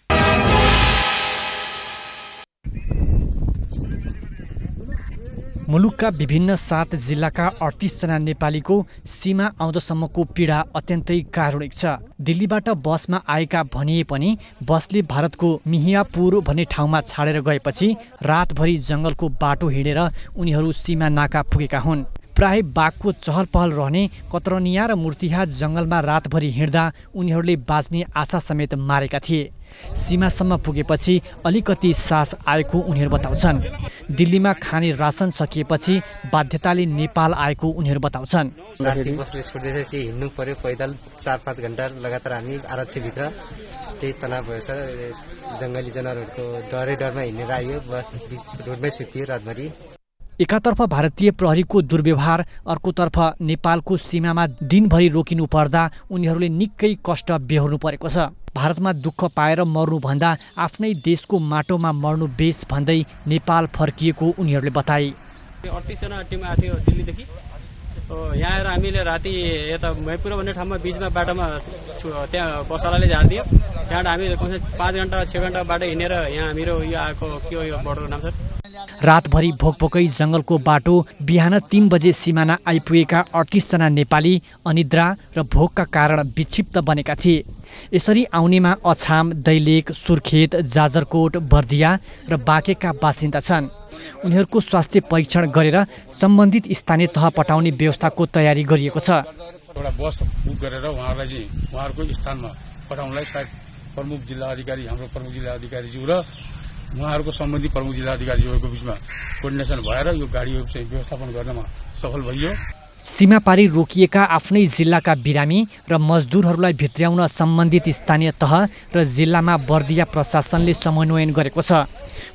L: मुलुकका विभिन्न 7 जिल्लाका 38 जना नेपालीको सीमा आउँदसम्मको पीडा अत्यन्तै कारुणिक छ। दिल्लीबाट बसमा आएका भनिए पनि बसले भारतको मिहियापुर भन्ने ठाउँमा छाडेर गएपछि रातभरि जङ्गलको बाटो हिँडेर उनीहरू सीमा नाका पुगेका हुन्। प्राय बाघको चहल पहल रहने कतरनिया र मूर्तिहा जङ्गलमा रातभरि हिँड्दा उनीहरूले बाँच्ने आशा समेत मारेका थिए। सीमासम्म पुगेपछि अलिकति सास आएको उनीहरू बताउँछन्। दिल्लीमा खाने रासन सकिएपछि बाध्यताले नेपाल आएको उनीहरू बताउँछन्।
S: बसले छोड्दैछ, हिँड्नु पर्यो पैदल 4-5 घण्टा लगातार हामी आरक्षभित्र। त्यही तनाव भयो सर। जङ्गली जनावरहरूको डरमा हिँडेर आयो, बिच रोडमै सुतियो रातभरि।
L: एकातर्फ भारतीय प्रहरीको दुर्व्यवहार, अर्कोतर्फ नेपालको सीमामा दिनभरि रोकिनु पर्दा उनीहरूले निकै कष्ट बेहोर्नु परेको छ। भारतमा दुःख पाएर मर्नुभन्दा आफ्नै देशको माटोमा मर्नु बेस भन्दै नेपाल फर्किएको उनीहरूले बताए।
T: 38 जना टिम आएको दिल्लीदेखि यहाँ आएर हामीले राति यता मैपुर भन्ने ठाउँमा बिचमा बाटोमा त्यहाँ बसालाले झारिदियो। त्यहाँबाट हामी 5 घण्टा 6 घण्टा बाटो हिँडेर यहाँ हाम्रो यो आएको के हो यो बोर्डरको नाम सर।
L: रातभरि भोकभोकै जङ्गलको बाटो, बिहान 3 बजे सिमाना आइपुगेका 38 जना नेपाली अनिद्रा र भोकका कारण विक्षिप्त बनेका थिए। यसरी आउनेमा अछाम, दैलेख, सुर्खेत, जाजरकोट, बर्दिया र बाँकेका बासिन्दा छन्। उनीहरूको स्वास्थ्य परीक्षण गरेर सम्बन्धित स्थानीय तह पठाउने व्यवस्थाको तयारी गरिएको छ।
U: एउटा बस बुक गरेर उहाँहरूलाई चाहिँ उहाँहरूको स्थानमा पठाउनलाई सायद प्रमुख जिल्ला अधिकारी हाम्रो प्रमुख जिल्ला अधिकारीज्यू र उहाँहरूको सम्बन्धी प्रमुख जिल्ला अधिकारीज्यूहरूको बिचमा कोर्डिनेसन भएर यो गाडीहरू चाहिँ व्यवस्थापन गर्नमा सफल भइयो।
L: सीमापारी रोकिएका आफ्नै जिल्लाका बिरामी र मजदुरहरूलाई भित्र्याउन सम्बन्धित स्थानीय तह र जिल्लामा बर्दिया प्रशासनले समन्वयन गरेको छ।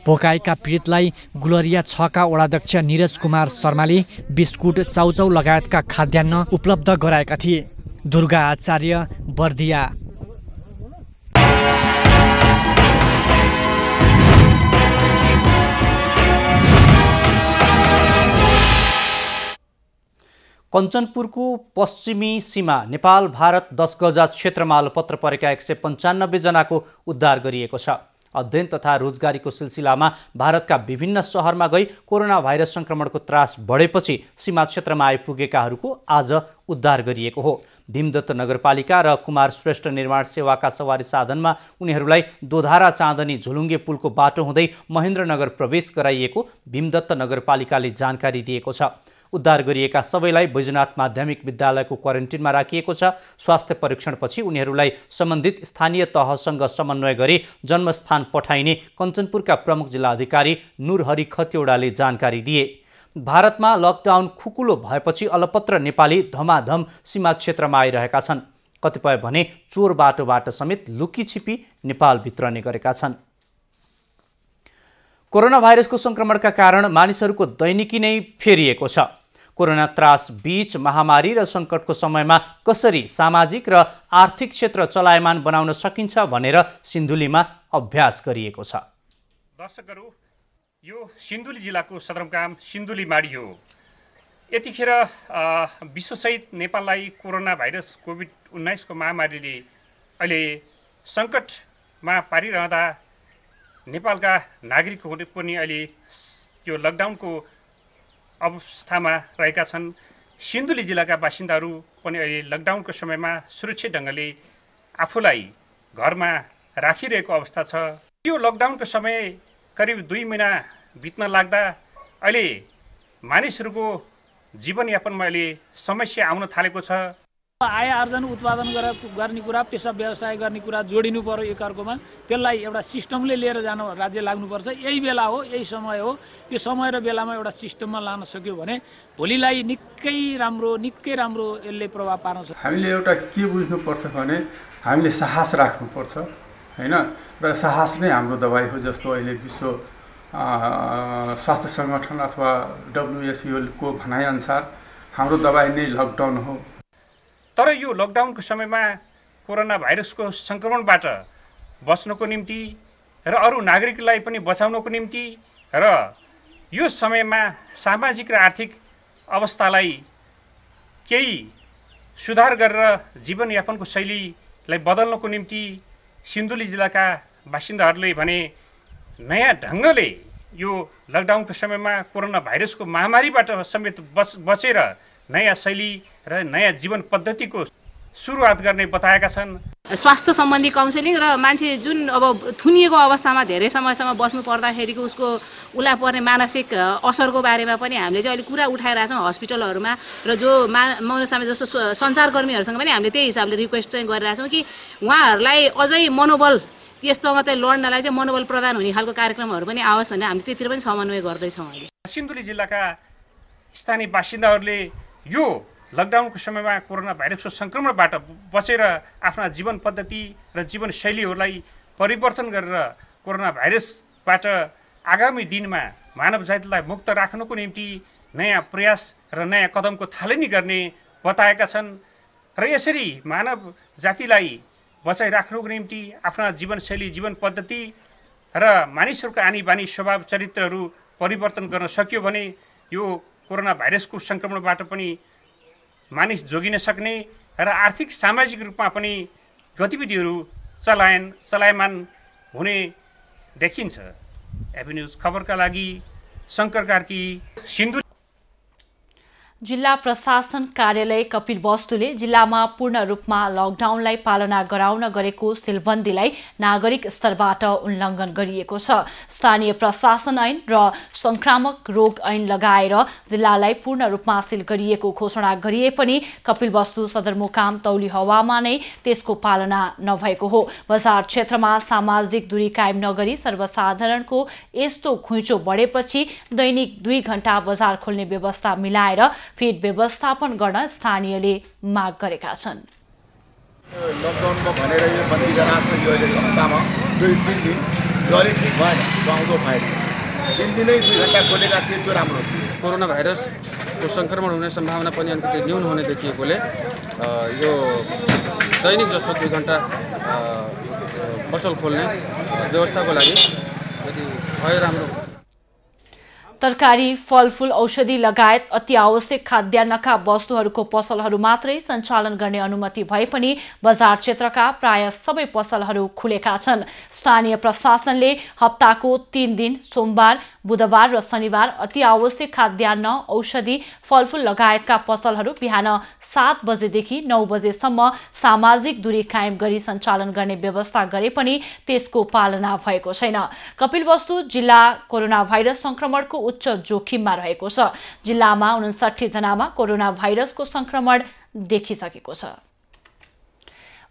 L: भोकाएका पीडितलाई गुलरिया 6 का वडाध्यक्ष निरज कुमार शर्माले बिस्कुट, चाउचाउ लगायतका खाद्यान्न उपलब्ध गराएका थिए। दुर्गा आचार्य, बर्दिया।
A: कञ्चनपुरको पश्चिमी सीमा नेपाल भारत 10 गजा क्षेत्रमा अलपत्र परेका 195 जनाको उद्धार गरिएको छ। अध्ययन तथा रोजगारीको सिलसिलामा भारतका विभिन्न शहरमा गई कोरोना भाइरस संक्रमणको त्रास बढेपछि सीमा क्षेत्रमा आइपुगेकाहरूको आज उद्धार गरिएको हो। भीमदत्त नगरपालिका र कुमार श्रेष्ठ निर्माण सेवाका सवारी साधनमा उनीहरूलाई दोधारा चाँदनी झुलुङ्गे पुलको बाटो हुँदै महेन्द्रनगर प्रवेश गराइएको भीमदत्त नगरपालिकाले जानकारी दिएको छ। उद्धार गरिएका सबैलाई बैजनाथ माध्यमिक विद्यालयको क्वारेन्टिनमा राखिएको छ। स्वास्थ्य परीक्षणपछि उनीहरूलाई सम्बन्धित स्थानीय तहसँग समन्वय गरी जन्मस्थान पठाइने कञ्चनपुरका प्रमुख जिल्ला अधिकारी नुरहरि खतिवडाले जानकारी दिए। भारतमा लकडाउन खुकुलो भएपछि अलपत्र नेपाली धमाधम सीमा क्षेत्रमा आइरहेका छन्। कतिपय भने चोर बाटोबाट समेत लुकीछिपी नेपाल भित्रने गरेका छन्। कोरोना भाइरसको संक्रमणका कारण मानिसहरूको दैनिकी नै फेरिएको छ। कोरोना त्रास बीच महामारी र सङ्कटको समयमा कसरी सामाजिक र आर्थिक क्षेत्र चलायमान बनाउन सकिन्छ भनेर सिन्धुलीमा अभ्यास गरिएको छ।
G: दर्शकहरू, यो सिन्धुली जिल्लाको सदरमुकाम सिन्धुली माडी हो। यतिखेर विश्वसहित नेपाललाई कोरोना भाइरस कोभिड-19 को महामारीले अहिले सङ्कटमा पारिरहँदा नेपालका नागरिकहरू पनि अहिले यो लकडाउनको अवस्थामा रहेका छन्। सिन्धुली जिल्लाका बासिन्दाहरू पनि अहिले लकडाउनको समयमा सुरक्षित ढङ्गले आफूलाई घरमा राखिरहेको अवस्था छ। यो लकडाउनको समय करिब 2 महिना बित्न लाग्दा अहिले मानिसहरूको जीवनयापनमा अहिले समस्या आउन थालेको छ।
V: आय आर्जन उत्पादन गर्ने कुरा, पेसा व्यवसाय गर्ने कुरा जोडिनु पर्यो एकअर्कोमा। त्यसलाई एउटा सिस्टमले लिएर जानु राज्य लाग्नुपर्छ। यही बेला हो, यही समय हो। यो समय र बेलामा एउटा सिस्टममा लान सक्यो भने भोलिलाई निकै राम्रो यसले प्रभाव पार्न सक्छ।
W: हामीले एउटा के बुझ्नुपर्छ भने हामीले साहस राख्नुपर्छ, हैन? र साहस नै हाम्रो दबाई हो। जस्तो अहिले विश्व स्वास्थ्य सङ्गठन अथवा WHO को भनाइअनुसार हाम्रो दबाई नै लकडाउन हो।
G: तर यो लकडाउनको समयमा कोरोना भाइरसको सङ्क्रमणबाट बच्नको निम्ति र अरू नागरिकलाई पनि बचाउनको निम्ति र यो समयमा सामाजिक र आर्थिक अवस्थालाई केही सुधार गरेर जीवनयापनको शैलीलाई बदल्नको निम्ति सिन्धुली जिल्लाका बासिन्दाहरूले भने नयाँ ढङ्गले यो लकडाउनको समयमा कोरोना भाइरसको महामारीबाट समेत बचेर नयाँ शैली र नयाँ जीवन पद्धतिको सुरुवात गर्ने बताएका छन्।
X: स्वास्थ्य सम्बन्धी काउन्सिलिङ र मान्छे जुन अब थुनिएको अवस्थामा धेरै समयसम्म बस्नु पर्दाखेरिको उसको उसलाई पर्ने मानसिक असरको बारेमा पनि हामीले चाहिँ अहिले कुरा उठाइरहेका छौँ हस्पिटलहरूमा। र जो मौनसामी जस्तो सञ्चारकर्मीहरूसँग पनि हामीले त्यही हिसाबले रिक्वेस्ट चाहिँ गरिरहेका छौँ कि उहाँहरूलाई अझै मनोबल त्यससँग चाहिँ लड्नलाई चाहिँ मनोबल प्रदान हुने खालको कार्यक्रमहरू पनि आओस् भनेर हामीले त्यतिर पनि समन्वय गर्दैछौँ। अहिले
G: सिन्धुली जिल्लाका स्थानीय बासिन्दाहरूले यो लकडाउनको समयमा कोरोना भाइरसको सङ्क्रमणबाट बचेर आफ्ना जीवन पद्धति र जीवनशैलीहरूलाई परिवर्तन गरेर कोरोना भाइरसबाट आगामी दिनमा मानव जातिलाई मुक्त राख्नको निम्ति नयाँ प्रयास र नयाँ कदमको थालनी गर्ने बताएका छन्। र यसरी मानव जातिलाई बचाइराख्नुको निम्ति आफ्ना जीवनशैली, जीवन पद्धति र मानिसहरूको आनी बानी स्वभाव चरित्रहरू परिवर्तन गर्न सक्यो भने यो कोरोना भाइरसको सङ्क्रमणबाट पनि मानिस जोगिन सक्ने र आर्थिक सामाजिक रूपमा पनि गतिविधिहरू चलायमान हुने देखिन्छ। एभी न्युज खबरका लागि शङ्कर कार्की, सिन्धुली।
B: जिल्ला प्रशासन कार्यालय कपिलवस्तुले जिल्लामा पूर्ण रूपमा लकडाउनलाई पालना गराउन गरेको सिलबन्दीलाई नागरिक स्तरबाट उल्लङ्घन गरिएको छ। स्थानीय प्रशासन ऐन र संक्रामक रोग ऐन लगाएर जिल्लालाई पूर्ण रूपमा सिल गरिएको घोषणा गरिए पनि कपिलवस्तु सदरमुकाम तौली हावामा नै त्यसको पालना नभएको हो। बजार क्षेत्रमा सामाजिक दूरी कायम नगरी सर्वसाधारणको यस्तो घुइँचो बढेपछि दैनिक 2 घण्टा बजार खोल्ने व्यवस्था मिलाएर फेरि व्यवस्थापन गर्न स्थानीयले माग गरेका छन्।
C: लकडाउनमा भनेर यो बन्दी गराएको छ। यो अहिले हप्तामा 2-3 दिन यो अलिक ठिक भएन, त्यो आउँदो फाइल 3 दिनै 2 घण्टा खोलेका थिए, त्यो राम्रो थियो।
E: कोरोना भाइरसको सङ्क्रमण हुने सम्भावना पनि अलिकति न्यून हुने देखिएकोले यो दैनिक जसो 2 घण्टा पसल खोल्ने व्यवस्थाको लागि यदि भए राम्रो।
B: तरकारी, फलफूल, औषधि लगायत अति आवश्यक खाद्यान्नका वस्तुहरूको पसलहरू मात्रै सञ्चालन गर्ने अनुमति भए पनि बजार क्षेत्रका प्राय सबै पसलहरू खुलेका छन्। स्थानीय प्रशासनले हप्ताको 3 दिन सोमबार, बुधबार र शनिबार अति आवश्यक खाद्यान्न, औषधि, फलफूल लगायतका पसलहरू बिहान 7 बजेदेखि 9 बजेसम्म सामाजिक दूरी कायम गरी सञ्चालन गर्ने व्यवस्था गरे पनि त्यसको पालना भएको छैन। कपिलवस्तु जिल्ला कोरोना भाइरस संक्रमणको उच्च जोखिममा रहेको छ। जिल्लामा 59 जनामा कोरोना भाइरसको संक्रमण देखिसकेको छ।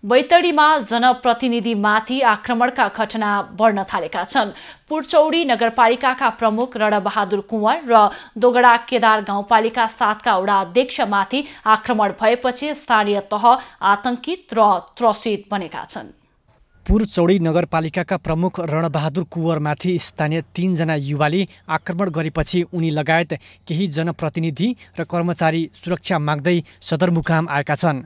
B: बैतडीमा जनप्रतिनिधिमाथि आक्रमणका घटना बढ्न थालेका छन्। पुरचौडी नगरपालिकाका प्रमुख रणबहादुर कुँवर र दोगडा केदार गाउँपालिका 7 का वडा अध्यक्षमाथि आक्रमण भएपछि स्थानीय तह आतंकित र त्रसित बनेका छन्।
L: पुरचौडी नगरपालिकाका प्रमुख रणबहादुर कुँवरमाथि स्थानीय 3 जना युवाले आक्रमण गरेपछि उनी लगायत केही जनप्रतिनिधि र कर्मचारी सुरक्षा माग्दै सदरमुकाम आएका छन्।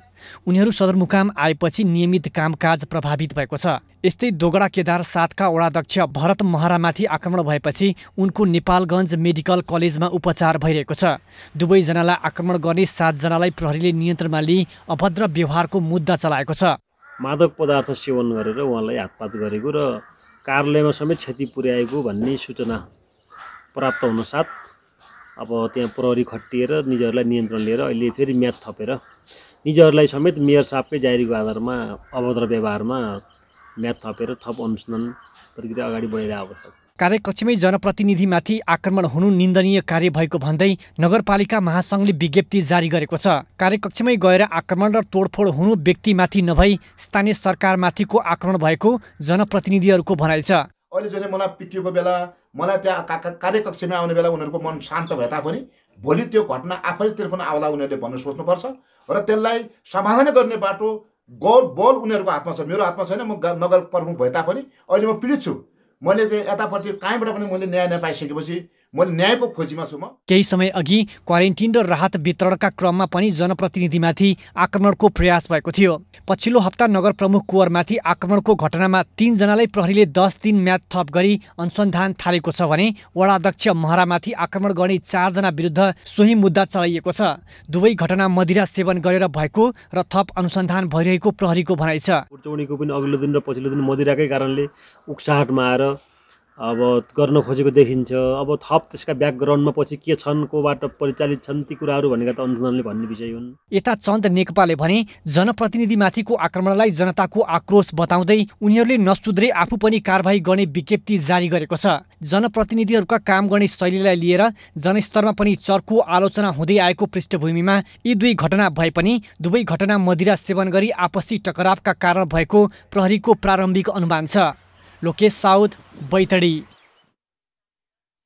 L: उनीहरू सदरमुकाम आएपछि नियमित कामकाज प्रभावित भएको छ। यस्तै दोगडा केदार 7 का वडाध्यक्ष भरत महरामाथि आक्रमण भएपछि उनको नेपालगञ्ज मेडिकल कलेजमा उपचार भइरहेको छ। दुवैजनालाई आक्रमण गर्ने 7 जनालाई प्रहरीले नियन्त्रणमा लिई अभद्र व्यवहारको मुद्दा चलाएको छ।
F: मादक पदार्थ सेवन गरेर उहाँलाई हातपात गरेको र कार्यालयमा समेत क्षति पुर्याएको भन्ने सूचना प्राप्त हुनसाथ अब त्यहाँ प्रहरी खटिएर निजहरूलाई नियन्त्रण लिएर अहिले फेरि म्याद थपेर निजहरूलाई समेत मेयर साहबकै जाहेरीको आधारमा अभद्र व्यवहारमा म्याद थपेर थप अनुसन्धान प्रक्रिया अगाडि बढिरहेको छ।
L: कार्यकक्षमै जनप्रतिनिधिमाथि आक्रमण हुनु निन्दनीय कार्य भएको भन्दै नगरपालिका महासङ्घले विज्ञप्ति जारी गरेको छ। कार्यकक्षमै गएर आक्रमण र तोडफोड हुनु व्यक्तिमाथि नभई स्थानीय सरकारमाथिको आक्रमण भएको जनप्रतिनिधिहरूको भनाइ छ।
C: अहिले जसले मलाई पिटिएको बेला, मलाई त्यहाँ कार्यकक्षमा आउने बेला उनीहरूको मन शान्त भए तापनि भोलि त्यो घटना आफैतिर पनि आउला उनीहरूले भन्नु सोच्नुपर्छ र त्यसलाई समाधान गर्ने बाटो बल उनीहरूको हातमा छ, मेरो हातमा छैन। म नगर प्रमुख भए तापनि अहिले म पीडित छु। मैले चाहिँ यतापट्टि कहीँबाट पनि मैले न्याय नपाइसकेपछि मैले न्यायको खोजीमा छु। म
L: केही समय अघि क्वारेन्टिन र राहत वितरणका क्रममा पनि जनप्रतिनिधिमाथि आक्रमणको प्रयास भएको थियो। पछिल्लो हप्ता नगर प्रमुख कुँवरमाथि आक्रमणको घटनामा 3 जनालाई प्रहरीले 10 दिन म्याद थप गरी अनुसन्धान थालेको छ भने वडाध्यक्ष महरामाथि आक्रमण गर्ने 4 जना विरुद्ध सोही मुद्दा चलाइएको छ। दुवै घटना मदिरा सेवन गरेर भएको र थप अनुसन्धान भइरहेको प्रहरीको भनाइ छ।
F: पुरचौडीको पनि अघिल्लो दिन र पछिल्लो दिन मदिराकै कारणले उक्साहटमा आएर अब गर्न खोजेको देखिन्छ। अब थप त्यसका ब्याकग्राउन्डमा पछि के छन्, कोबाट परिचालित छन्, ती कुराहरू भनेका त अनुसन्धानले भन्ने विषय हुन्।
L: यता चन्द नेकपाले भने जनप्रतिनिधिमाथिको आक्रमणलाई जनताको आक्रोश बताउँदै उनीहरूले नसुध्रे आफू पनि कारबाही गर्ने विज्ञप्ति जारी गरेको छ। जनप्रतिनिधिहरूका काम गर्ने शैलीलाई लिएर जनस्तरमा पनि चर्को आलोचना हुँदै आएको पृष्ठभूमिमा यी 2 घटना भए पनि दुवै घटना मदिरा सेवन गरी आपसी टकरावका कारण भएको प्रहरीको प्रारम्भिक अनुमान छ। लोकेश साउद, बैतडी।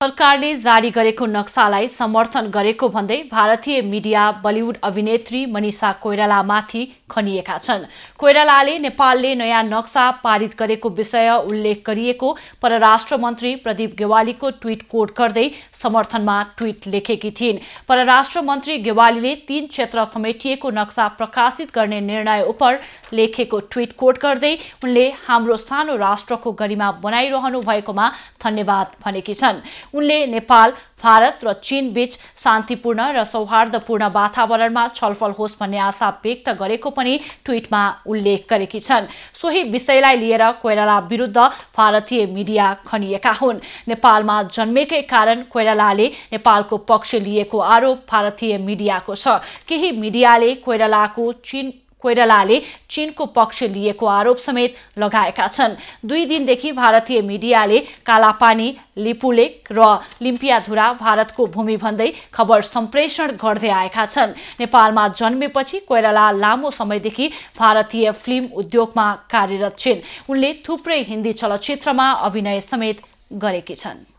B: सरकारले जारी गरेको नक्सालाई समर्थन गरेको भन्दै भारतीय मिडिया बलिउड अभिनेत्री मनिषा कोइरालामाथि खनिएका छन्। कोइरालाले नेपालले नयाँ नक्सा पारित गरेको विषय उल्लेख गरिएको परराष्ट्र मन्त्री प्रदीप गेवालीको ट्विट कोट गर्दै समर्थनमा ट्विट लेखेकी थिइन्। परराष्ट्र मन्त्री गेवालीले 3 क्षेत्र समेटिएको नक्सा प्रकाशित गर्ने निर्णय उप लेखेको ट्विट कोट गर्दै उनले हाम्रो सानो राष्ट्रको गरिमा बनाइरहनु भएकोमा धन्यवाद भनेकी छन्। उनले नेपाल, भारत र चीन बीच शान्तिपूर्ण र सौहार्दपूर्ण वातावरणमा छलफल होस् भन्ने आशा व्यक्त गरेको पनि ट्विटमा उल्लेख गरेकी छन्। सोही विषयलाई लिएर कोइराला विरुद्ध भारतीय मिडिया खनिएका हुन्। नेपालमा जन्मेकै कारण कोइरालाले नेपालको पक्ष लिएको आरोप भारतीय मिडियाको छ। केही मिडियाले कोइरालाले चीनको पक्ष लिएको आरोप समेत लगाएका छन्। 2 दिनदेखि भारतीय मिडियाले कालापानी, लिपुलेक र लिम्पियाधुरा भारतको भूमि भन्दै खबर सम्प्रेषण गर्दै आएका छन्। नेपालमा जन्मेपछि कोइराला लामो समयदेखि भारतीय फिल्म उद्योगमा कार्यरत छिन्। उनले थुप्रै हिन्दी चलचित्रमा अभिनय समेत गरेकी छन्।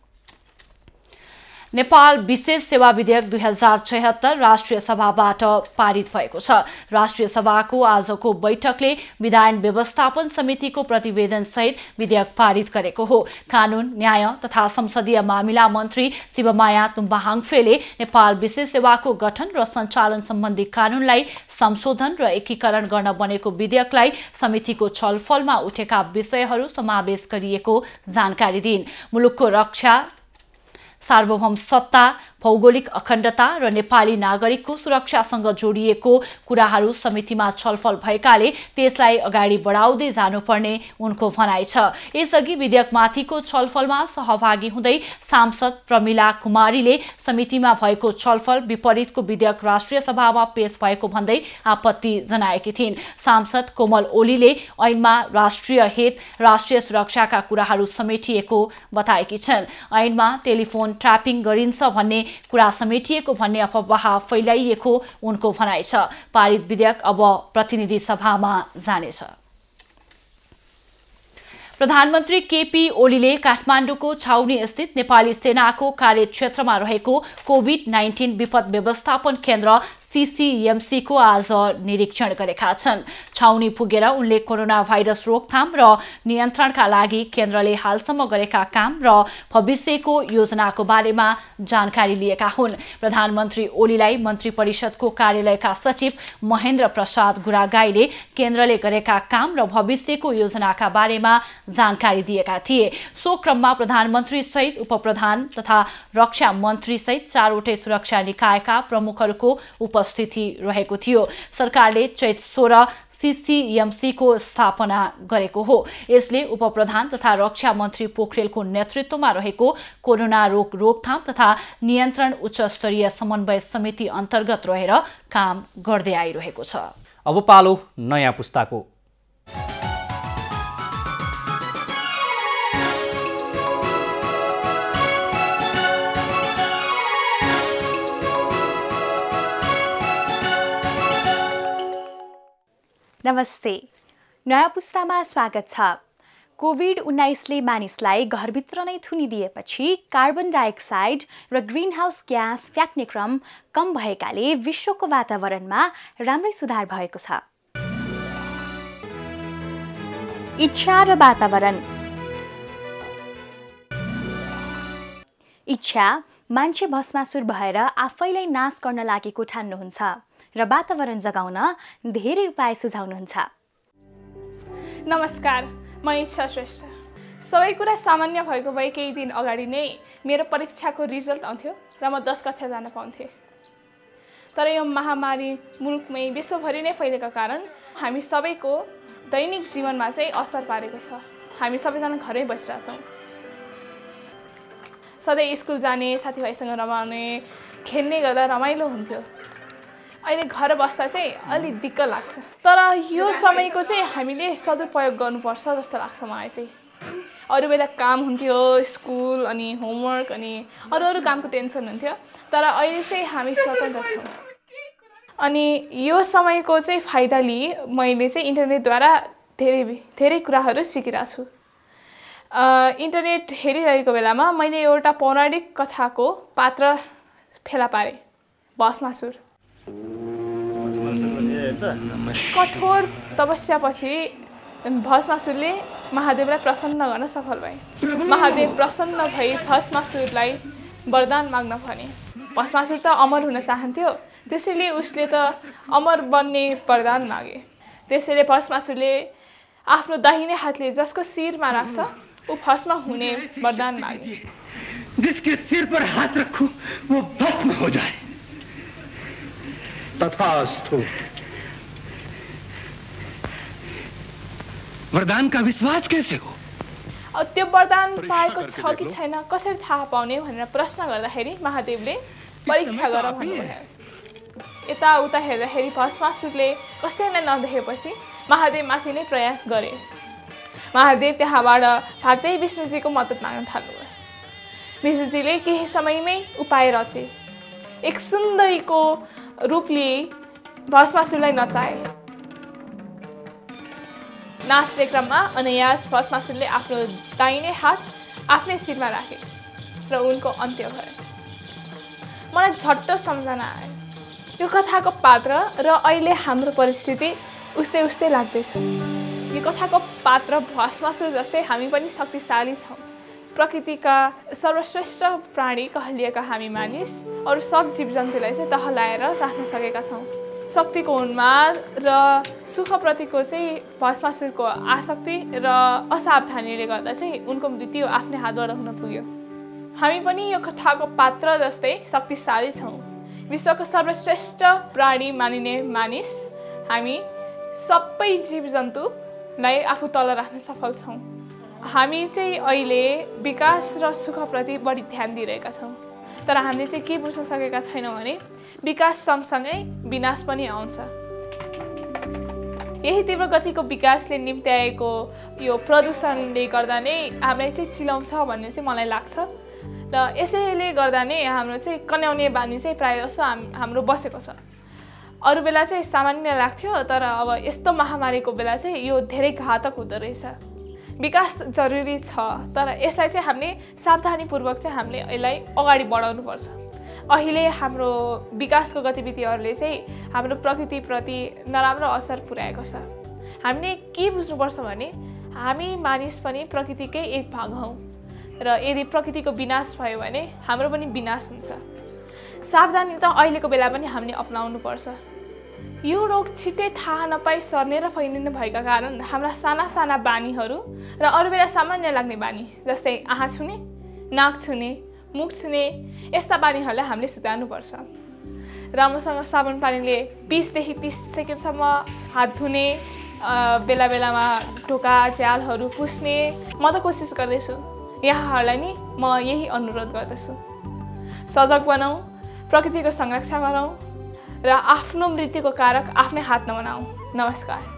B: नेपाल विशेष सेवा विधेयक 2076 राष्ट्रिय सभाबाट पारित भएको छ। राष्ट्रिय सभाको आजको बैठकले विधायन व्यवस्थापन समितिको प्रतिवेदन सहित विधेयक पारित गरेको हो। कानून, न्याय तथा संसदीय मामिला मन्त्री शिवमाया तुम्बाहाङफेले नेपाल विशेष सेवाको गठन र सञ्चालन सम्बन्धी कानूनलाई संशोधन र एकीकरण गर्न बनेको विधेयकलाई समितिको छलफलमा उठेका विषयहरू समावेश गरिएको जानकारी दिइन्। मुलुकको रक्षा, सार्वभौम सत्ता, भौगोलिक अखण्डता र नेपाली नागरिकको सुरक्षासँग जोडिएको कुराहरू समितिमा छलफल भएकाले त्यसलाई अगाडि बढाउँदै जानुपर्ने उनको भनाइ छ। यसअघि विधेयकमाथिको छलफलमा सहभागी हुँदै सांसद प्रमिला कुमारीले समितिमा भएको छलफल विपरीतको विधेयक राष्ट्रिय सभामा पेश भएको भन्दै आपत्ति जनाएकी थिइन्। सांसद कोमल ओलीले ऐनमा राष्ट्रिय हित, राष्ट्रिय सुरक्षाका कुराहरू समेटिएको बताएकी छन्। ऐनमा टेलिफोन ट्र्यापिङ गरिन्छ भन्ने कुरा समेटिएको भन्ने अफवाह फैलाइएको उनको भनाइ छ। पारित विधेयक अब प्रतिनिधि सभामा जानेछ। प्रधानमन्त्री केपी ओलीले काठमाडौँको छाउनी स्थित नेपाली सेनाको कार्यक्षेत्रमा रहेको कोभिड-19 विपद व्यवस्थापन केन्द्र CCMC को आज निरीक्षण गरेका छन्। छाउनी पुगेर उनले कोरोना भाइरस रोकथाम र नियन्त्रणका लागि केन्द्रले हालसम्म गरेका काम र भविष्यको योजनाको बारेमा जानकारी लिएका हुन्। प्रधानमन्त्री ओलीलाई मन्त्री परिषदको कार्यालयका सचिव महेन्द्र प्रसाद गुरागाईले केन्द्रले गरेका काम र भविष्यको योजनाका बारेमा जानकारी दिएका थिए। सो क्रममा प्रधानमन्त्री सहित उपप्रधान तथा रक्षा मन्त्री सहित 4वटै सुरक्षा निकायका प्रमुखहरूको उपस्थिति रहेको थियो। सरकारले चैत 16 CCMC को स्थापना गरेको हो। यसले उपप्रधान तथा रक्षा मन्त्री पोखरेलको नेतृत्वमा रहेको कोरोना रोकथाम तथा नियन्त्रण उच्च स्तरीय समन्वय समिति अन्तर्गत रहेर काम गर्दै आइरहेको छ।
A: अब पालो नयाँ पुस्ताको।
D: नमस्ते, नयाँ पुस्तामा स्वागत छ। कोभिड-19ले मानिसलाई घरभित्र नै थुनिदिएपछि कार्बन डाइअक्साइड र ग्रिनहाउस ग्यास फ्याँक्ने क्रम कम भएकाले विश्वको वातावरणमा राम्रै सुधार भएको छ। इच्छा र वातावरण। इच्छा मान्छे भस्मासुर भएर आफैलाई नाश गर्न लागेको ठान्नुहुन्छ र वातावरण जगाउन धेरै उपाय सुझाउनुहुन्छ।
H: नमस्कार, म इच्छा श्रेष्ठ। सबै कुरा सामान्य भएको भए केही दिन अगाडि नै मेरो परीक्षाको रिजल्ट आउँथ्यो र म 10 कक्षा जान पाउँथेँ। तर यो महामारी मुलुकमै विश्वभरि नै फैलेका कारण हामी सबैको दैनिक जीवनमा चाहिँ असर पारेको छ। हामी सबैजना घरै बसिरहेछौँ। सधैँ स्कुल जाने, साथीभाइसँग रमाउने, खेल्ने गर्दा रमाइलो हुन्थ्यो। अहिले घर बस्दा चाहिँ अलि दिक्क लाग्छ। तर यो समयको चाहिँ हामीले सदुपयोग गर्नुपर्छ जस्तो लाग्छ मलाई चाहिँ। अरू बेला काम हुन्थ्यो, स्कुल अनि होमवर्क अनि अरू कामको टेन्सन हुन्थ्यो। तर अहिले चाहिँ हामी स्वतन्त्र छौँ। अनि यो समयको चाहिँ फाइदा लिई मैले चाहिँ इन्टरनेटद्वारा धेरै कुराहरू सिकिरहेको छु। इन्टरनेट हेरिरहेको बेलामा मैले एउटा पौराणिक कथाको पात्र फेला पारेँ, भस्मासुर। कठोर तपस्यापछि भस्मासुरले महादेवलाई प्रसन्न गर्न सफल भए। महादेव प्रसन्न भई भस्मासुरलाई वरदान माग्न भने। भस्मासुर त अमर हुन चाहन्थ्यो, त्यसैले उसले त अमर बन्ने वरदान मागे। त्यसैले भस्मासुरले आफ्नो दाहिने हातले जसको शिरमा राख्छ ऊ भस्म हुने वरदान मागे।
I: जिसके सिर पर हाथ रखूं वो भस्म हो जाए। तथास्तु। वरदान का विश्वास कैसे हो?
H: त्यो वरदान पाएको छ कि छैन कसरी थाहा पाउने भनेर प्रश्न गर्दाखेरि महादेवले परीक्षा गर भन्नुभयो। यताउता हेर्दाखेरि भस्मासुरले कसैलाई नदेखेपछि महादेव माथि नै प्रयास गरे। महादेव त्यहाँबाट भाग्दै विष्णुजीको मद्दत माग्न थाल्नुभयो। विष्णुजीले केही समयमै उपाय रचे। एक सुन्दरीको रूप लिए भस्मासुरलाई नचाए। नाच्ने क्रममा अनायास भस्मासुरले आफ्नो दाहिने हात आफ्नै शिरमा राखे र उनको अन्त्य भयो। मलाई झट्ट सम्झना आयो। यो कथाको पात्र र अहिले हाम्रो परिस्थिति उस्तै उस्तै लाग्दैछ। यो कथाको पात्र भस्मासुर जस्तै हामी पनि शक्तिशाली छौँ। प्रकृतिका सर्वश्रेष्ठ प्राणी कहलिएका हामी मानिस अरू सब जीवजन्तुलाई चाहिँ तहलाएर राख्न सकेका छौँ। शक्तिको उन्माद र सुखप्रतिको चाहिँ भस्मासुरको आसक्ति र असावधानीले गर्दा चाहिँ उनको मृत्यु आफ्नै हातबाट हुन पुग्यो। हामी पनि यो कथाको पात्र जस्तै शक्तिशाली छौँ। विश्वको सर्वश्रेष्ठ प्राणी मानिने मानिस हामी सबै जीवजन्तुलाई आफू तल राख्न सफल छौँ। हामी चाहिँ अहिले विकास र सुखप्रति बढी ध्यान दिइरहेका छौँ। तर हामीले चाहिँ के बुझ्न सकेका छैनौँ भने विकास सँगसँगै विनाश पनि आउँछ। यही तीव्र गतिको विकासले निम्त्याएको यो प्रदूषणले गर्दा नै हामीलाई चाहिँ चिलाउँछ भन्ने चाहिँ मलाई लाग्छ र यसैले गर्दा नै हाम्रो चाहिँ कन्याउने बानी चाहिँ प्रायः जसो हाम्रो बसेको छ। अरू बेला चाहिँ सामान्य लाग्थ्यो तर अब यस्तो महामारीको बेला चाहिँ यो धेरै घातक हुँदो रहेछ। विकास जरुरी छ तर यसलाई चाहिँ हामीले सावधानीपूर्वक चाहिँ हामीले यसलाई अगाडि बढाउनुपर्छ। अहिले हाम्रो विकासको गतिविधिहरूले चाहिँ हाम्रो प्रकृतिप्रति नराम्रो असर पुर्याएको छ। हामीले के बुझ्नुपर्छ भने हामी मानिस पनि प्रकृतिकै एक भाग हौँ र यदि प्रकृतिको विनाश भयो भने हाम्रो पनि विनाश हुन्छ। सावधानी त अहिलेको बेला पनि हामीले अपनाउनुपर्छ। यो रोग छिट्टै थाहा नपाई सर्ने र फैलिने भएका कारण हाम्रा साना साना बानीहरू र अरू बेला सामान्य लाग्ने बानी जस्तै आँखा छुने, नाक छुने, मुख छुने यस्ता बानीहरूलाई हामीले सुधार्नुपर्छ। राम्रोसँग साबुन पानीले 20 देखि 30 सेकेन्डसम्म हात धुने, बेला बेलामा ढोका झ्यालहरू पुस्ने म त कोसिस गर्दैछु। यहाँहरूलाई नि म यही अनुरोध गर्दछु। सजग बनाऊ, प्रकृतिको संरक्षण गरौँ र आफ्नो मृत्युको कारक आफ्नै हात नबनाऊ। नमस्कार।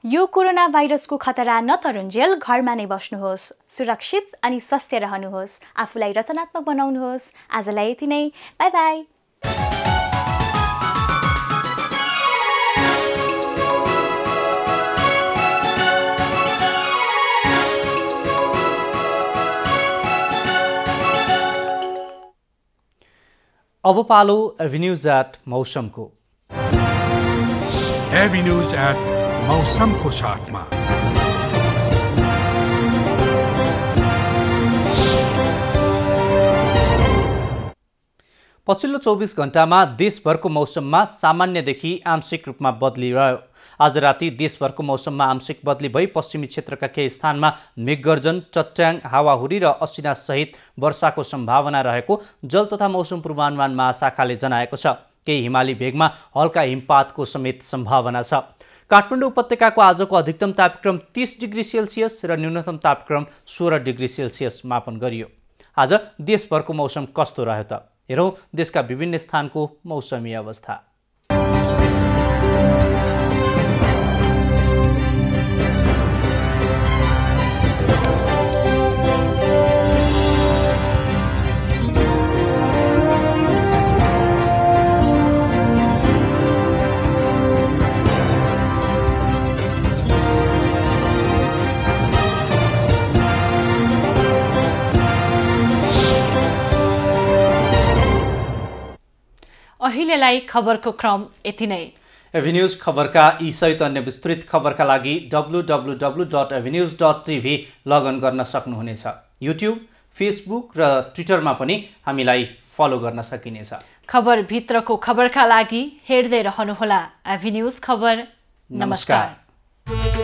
D: यो कोरोना भाइरसको खतरा नतरुन्जेल घरमा नै बस्नुहोस्, सुरक्षित अनि स्वस्थ रहनुहोस्, आफूलाई रचनात्मक बनाउनुहोस्। आजलाई यति नै। By by.
A: अब पालो एभिन्यूज एट मौसमको।
J: एभिन्यूज एट मौसमको साथमा
A: पछिल्लो 24 घण्टामा देशभरको मौसममा सामान्यदेखि आंशिक रूपमा बदली रह्यो। आज राति देशभरको मौसममा आंशिक बदली भई पश्चिमी क्षेत्रका केही स्थानमा मेघगर्जन, चट्याङ, हावाहुरी र असिनासहित वर्षाको सम्भावना रहेको जल तथा मौसम पूर्वानुमान महाशाखाले जनाएको छ। केही हिमाली भेगमा हल्का हिमपातको समेत सम्भावना छ। काठमाडौँ उपत्यकाको आजको अधिकतम तापक्रम 30 डिग्री सेल्सियस र न्यूनतम तापक्रम 16 डिग्री सेल्सियस मापन गरियो। आज देशभरको मौसम कस्तो रह्यो त? हेरौँ देशका विभिन्न स्थानको मौसमी अवस्था।
B: अहिलेलाई खबरको क्रम यति नै।
A: एभिन्यूज खबरका यी सहित अन्य विस्तृत खबरका लागि www.avenews.tv लगइन गर्न सक्नुहुनेछ। युट्युब, फेसबुक र ट्विटरमा पनि हामीलाई फलो गर्न सकिनेछ।
B: खबरभित्रको खबरका लागि हेर्दै रहनुहोला एभिन्यूज खबर। नमस्कार।